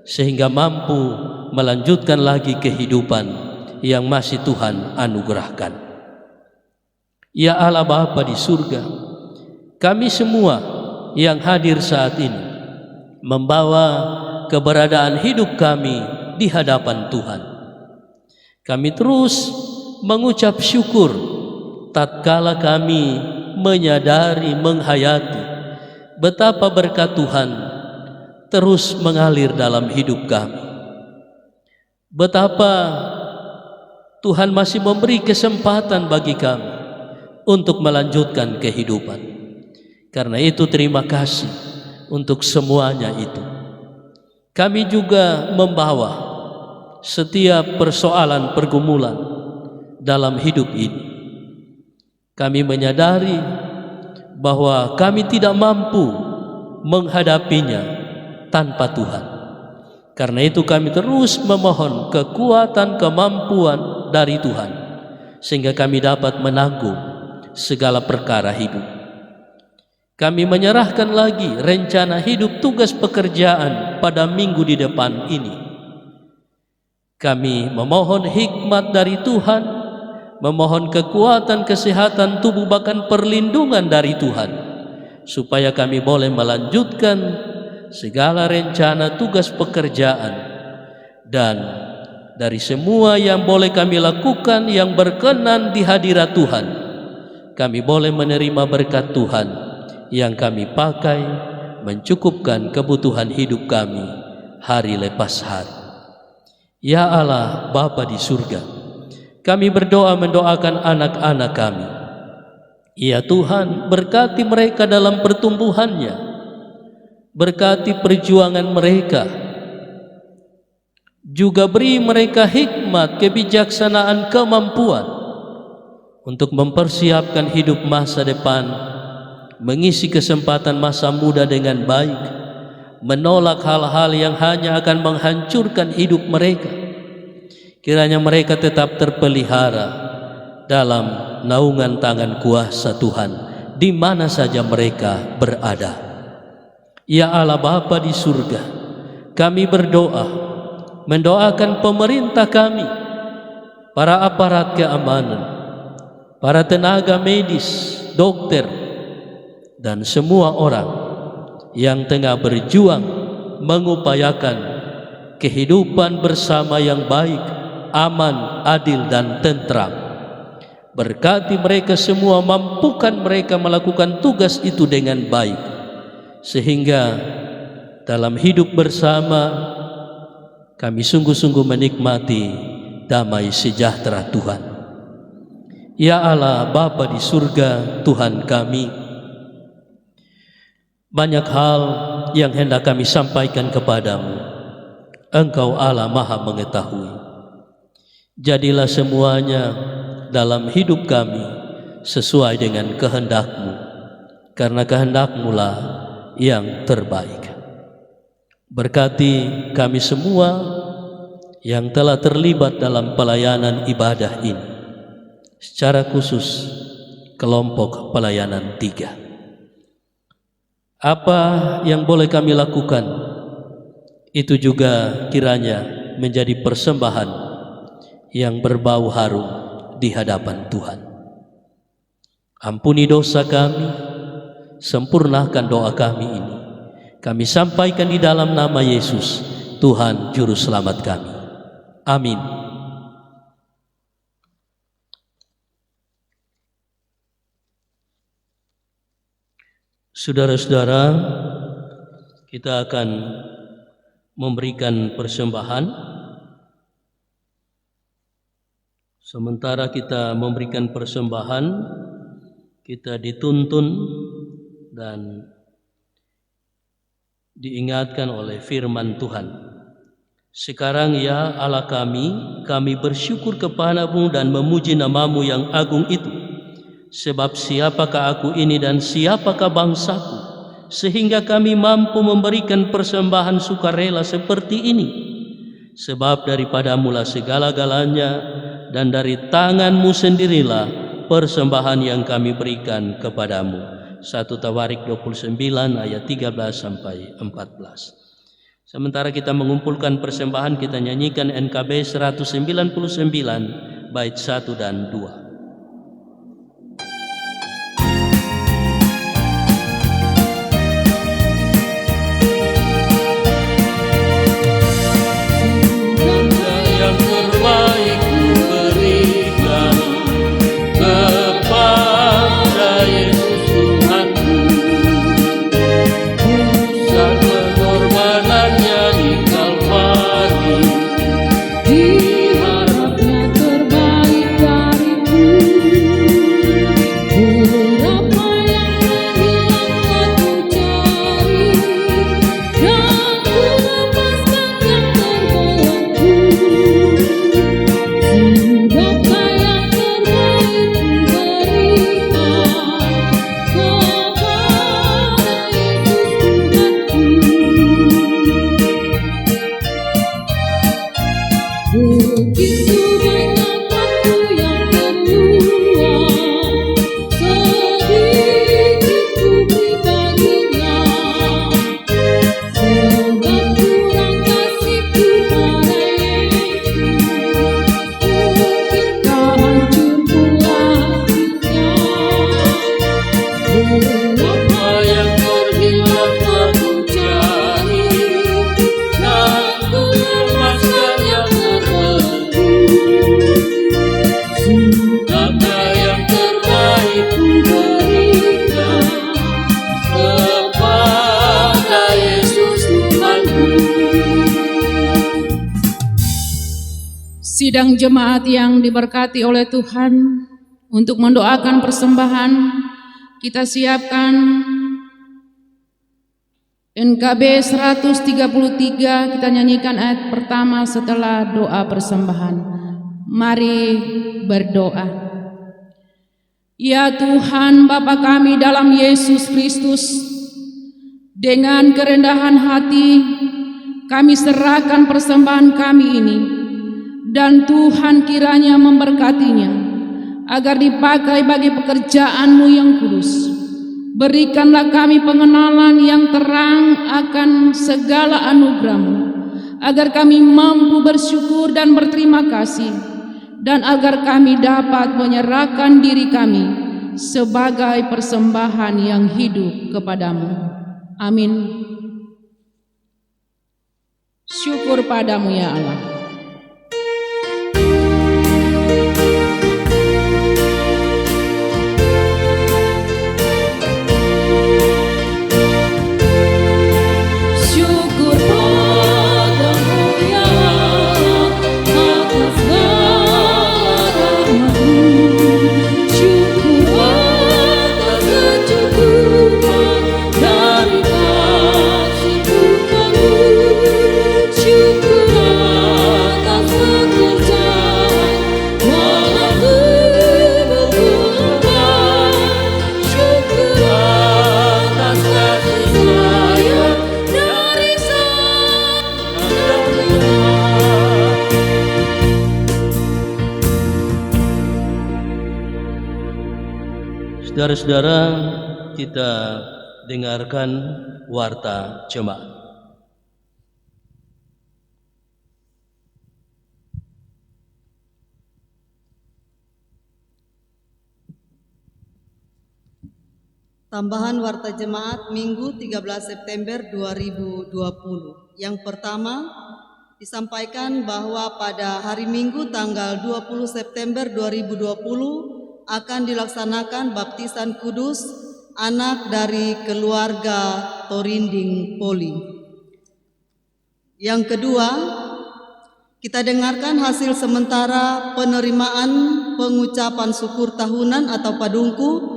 sehingga mampu melanjutkan lagi kehidupan yang masih Tuhan anugerahkan. Ya Allah Bapa di surga, kami semua yang hadir saat ini membawa keberadaan hidup kami di hadapan Tuhan. Kami terus mengucap syukur tatkala kami menyadari, menghayati betapa berkat Tuhan terus mengalir dalam hidup kami, betapa Tuhan masih memberi kesempatan bagi kami untuk melanjutkan kehidupan. Karena itu terima kasih untuk semuanya itu. Kami juga membawa setiap persoalan pergumulan dalam hidup ini. Kami menyadari bahwa kami tidak mampu menghadapinya tanpa Tuhan. Karena itu kami terus memohon kekuatan, kemampuan dari Tuhan, sehingga kami dapat menanggung segala perkara hidup. Kami menyerahkan lagi rencana hidup, tugas pekerjaan pada minggu di depan ini. Kami memohon hikmat dari Tuhan, memohon kekuatan, kesehatan tubuh, bahkan perlindungan dari Tuhan, supaya kami boleh melanjutkan segala rencana tugas pekerjaan, dan dari semua yang boleh kami lakukan yang berkenan di hadirat Tuhan, kami boleh menerima berkat Tuhan yang kami pakai mencukupkan kebutuhan hidup kami hari lepas hari. Ya Allah Bapa di surga, kami berdoa mendoakan anak-anak kami. Ya Tuhan, berkati mereka dalam pertumbuhannya, berkati perjuangan mereka, juga beri mereka hikmat, kebijaksanaan, kemampuan untuk mempersiapkan hidup masa depan, mengisi kesempatan masa muda dengan baik, menolak hal-hal yang hanya akan menghancurkan hidup mereka. Kiranya mereka tetap terpelihara dalam naungan tangan kuasa Tuhan di mana saja mereka berada. Ya Allah Bapa di surga, kami berdoa, mendoakan pemerintah kami, para aparat keamanan, para tenaga medis, dokter, dan semua orang yang tengah berjuang mengupayakan kehidupan bersama yang baik, aman, adil, dan tentram. Berkati mereka semua, mampukan mereka melakukan tugas itu dengan baik, sehingga dalam hidup bersama kami sungguh-sungguh menikmati damai sejahtera Tuhan. Ya Allah Bapa di surga, Tuhan kami, banyak hal yang hendak kami sampaikan kepadamu. Engkau Allah Maha mengetahui. Jadilah semuanya dalam hidup kami sesuai dengan kehendak-Mu, karena kehendak-Mu lah yang terbaik. Berkati kami semua yang telah terlibat dalam pelayanan ibadah ini, secara khusus kelompok pelayanan 3. Apa yang boleh kami lakukan, itu juga kiranya menjadi persembahan yang berbau harum di hadapan Tuhan. Ampuni dosa kami, sempurnakan doa kami ini. Kami sampaikan di dalam nama Yesus, Tuhan Juru Selamat kami. Amin. Saudara-saudara, kita akan memberikan persembahan. Sementara kita memberikan persembahan, kita dituntun dan diingatkan oleh firman Tuhan. Sekarang ya Allah kami bersyukur kepadamu dan memuji namamu yang agung itu. Sebab siapakah aku ini dan siapakah bangsaku, sehingga kami mampu memberikan persembahan sukarela seperti ini. Sebab daripadamu lah segala-galanya, dan dari tanganmu sendirilah persembahan yang kami berikan kepadamu. 1 Tawarik 29 ayat 13 sampai 14. Sementara kita mengumpulkan persembahan, kita nyanyikan NKB 199 bait 1 dan 2. Sidang jemaat yang diberkati oleh Tuhan, untuk mendoakan persembahan kita siapkan NKB 133, kita nyanyikan ayat pertama setelah doa persembahan. Mari berdoa. Ya Tuhan Bapa kami dalam Yesus Kristus, Dengan kerendahan hati, kami serahkan persembahan kami ini, dan Tuhan kiranya memberkatinya, agar dipakai bagi pekerjaan-Mu yang kudus. Berikanlah kami pengenalan yang terang akan segala anugerah-Mu, agar kami mampu bersyukur dan berterima kasih, dan agar kami dapat menyerahkan diri kami sebagai persembahan yang hidup kepadamu. Amin. Syukur padamu ya Allah. Saudara-saudara, kita dengarkan warta jemaat. Tambahan warta jemaat Minggu 13 September 2020. Yang pertama, disampaikan bahwa pada hari Minggu tanggal 20 September 2020 akan dilaksanakan baptisan kudus anak dari keluarga Torinding Poli. Yang kedua, kita dengarkan hasil sementara penerimaan pengucapan syukur tahunan atau padungku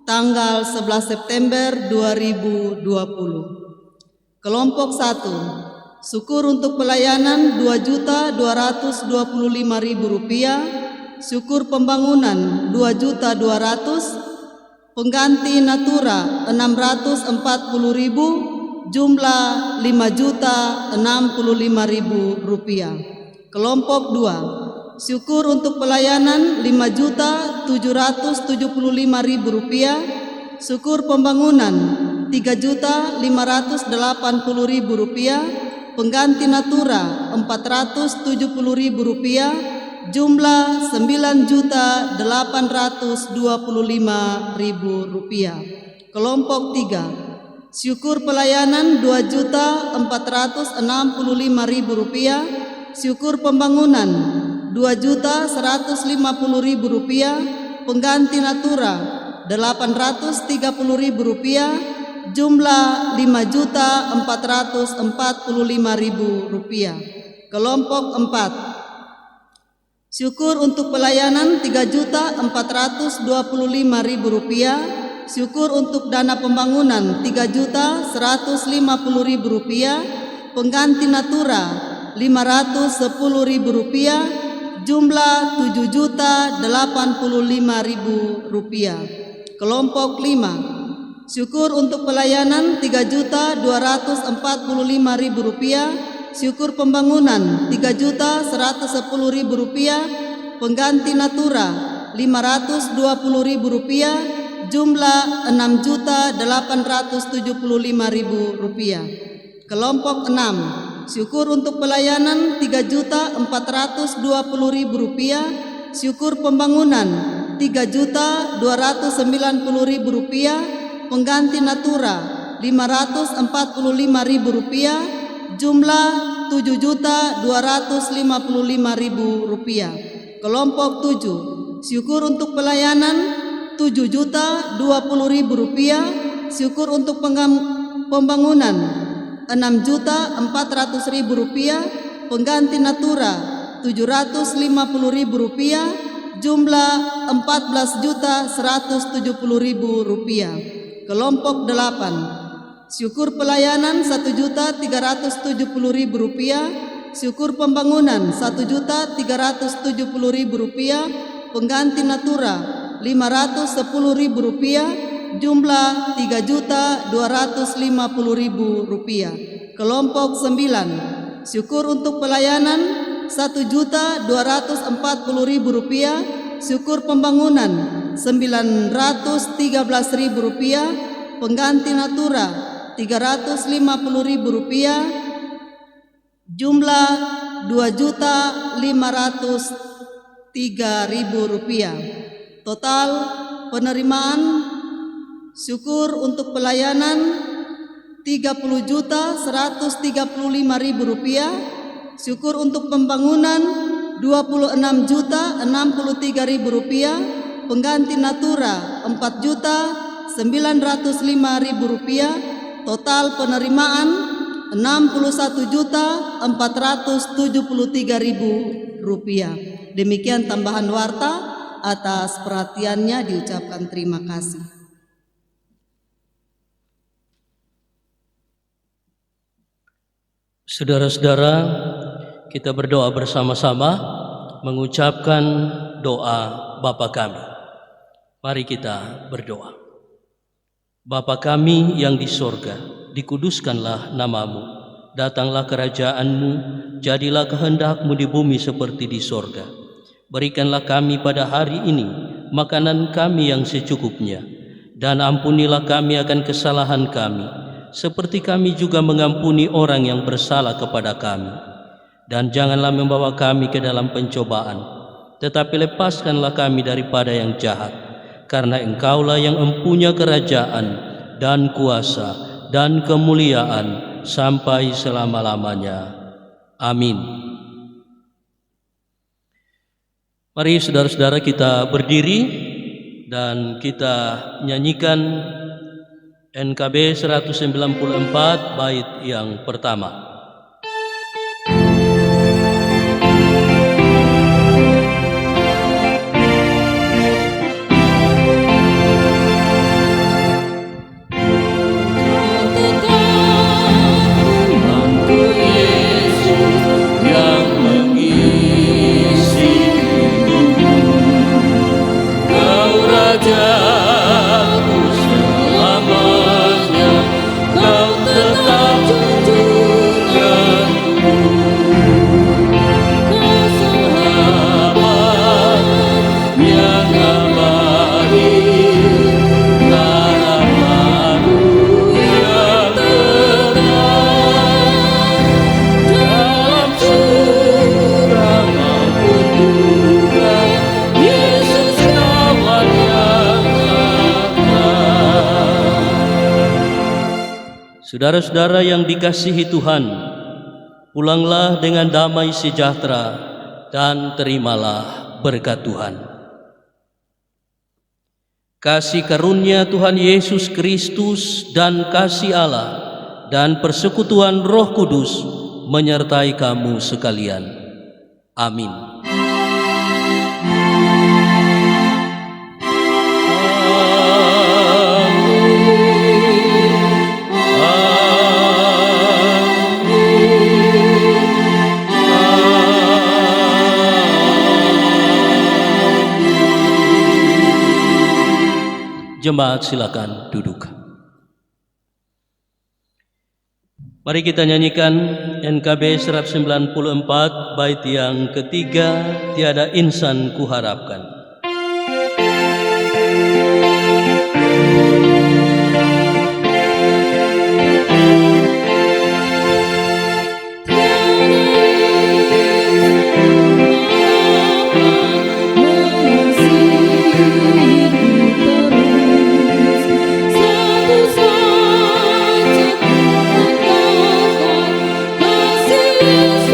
tanggal 11 September 2020. Kelompok 1, syukur untuk pelayanan Rp2.225.000, syukur pembangunan 2.200.000, pengganti natura 640.000, jumlah 5.065.000 rupiah. Kelompok 2, syukur untuk pelayanan 5.775.000 rupiah, syukur pembangunan 3.580.000 rupiah, pengganti natura 470.000 rupiah, jumlah 9.825.000 rupiah. Kelompok 3, syukur pelayanan 2.465.000 rupiah, syukur pembangunan 2.150.000 rupiah, pengganti natura 830.000 rupiah, jumlah 5.445.000 rupiah. Kelompok 4, syukur untuk pelayanan 3.425.000 rupiah, syukur untuk dana pembangunan 3.150.000 rupiah, pengganti natura 510.000 rupiah, jumlah 7.085.000 rupiah. Kelompok 5, syukur untuk pelayanan 3.245.000 rupiah, syukur pembangunan 3.110.000 rupiah, pengganti natura 520.000 rupiah, jumlah 6.875.000 rupiah. Kelompok 6, syukur untuk pelayanan 3.420.000 rupiah, syukur pembangunan 3.290.000 rupiah, pengganti natura 545.000 rupiah, jumlah 7.255.000 rupiah. Kelompok 7, syukur untuk pelayanan 7.020.000 rupiah, syukur untuk pembangunan 6.400.000 rupiah, pengganti natura 750.000 rupiah, jumlah 14.170.000 rupiah. Kelompok 8, syukur pelayanan 1.370.000 rupiah, syukur pembangunan 1.370.000 rupiah, pengganti natura 510.000 rupiah, jumlah Rp3.250.000. Kelompok 9, syukur untuk pelayanan Rp1.240.000. Syukur pembangunan Rp913.000. Pengganti natura Rp350.000. Jumlah Rp2.503.000. Total penerimaan syukur untuk pelayanan Rp30.135.000. Syukur untuk pembangunan Rp26.063.000. Pengganti natura Rp4.905.000. Total penerimaan Rp61.473.000. Demikian tambahan warta. Atas perhatiannya diucapkan terima kasih. Saudara-saudara, kita berdoa bersama-sama mengucapkan doa Bapa kami. Mari kita berdoa. Bapa kami yang di sorga, dikuduskanlah namamu. Datanglah kerajaan-Mu, jadilah kehendak-Mu di bumi seperti di sorga. Berikanlah kami pada hari ini makanan kami yang secukupnya, dan ampunilah kami akan kesalahan kami, seperti kami juga mengampuni orang yang bersalah kepada kami. Dan janganlah membawa kami ke dalam pencobaan, tetapi lepaskanlah kami daripada yang jahat, karena Engkaulah yang mempunyai kerajaan dan kuasa dan kemuliaan sampai selama-lamanya. Amin. Mari saudara-saudara kita berdiri dan kita nyanyikan NKB 194 bait yang pertama. Saudara-saudara yang dikasihi Tuhan, pulanglah dengan damai sejahtera dan terimalah berkat Tuhan. Kasih karunia Tuhan Yesus Kristus dan kasih Allah dan persekutuan Roh Kudus menyertai kamu sekalian. Amin. Jemaat silakan duduk. Mari kita nyanyikan NKB 194 bait yang ketiga, tiada insan kuharapkan.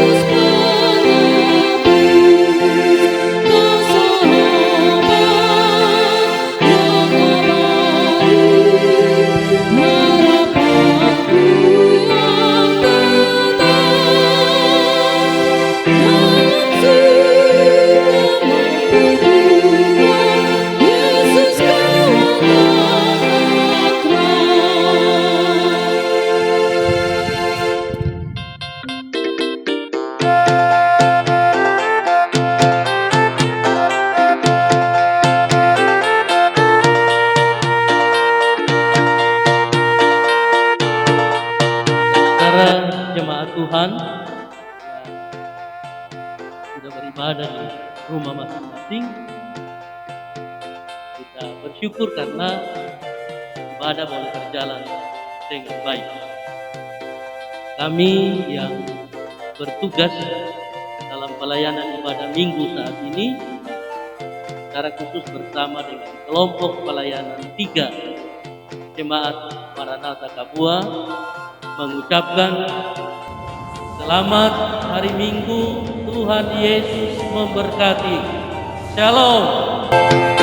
Yesus penebus, kau sudah beribadah di rumah masing-masing. Kita bersyukur karena ibadah boleh berjalan dengan baik. Kami yang bertugas dalam pelayanan ibadah minggu saat ini, secara khusus bersama dengan kelompok pelayanan 3 Jemaat Maranatha Kabua, mengucapkan selamat hari Minggu, Tuhan Yesus memberkati. Shalom.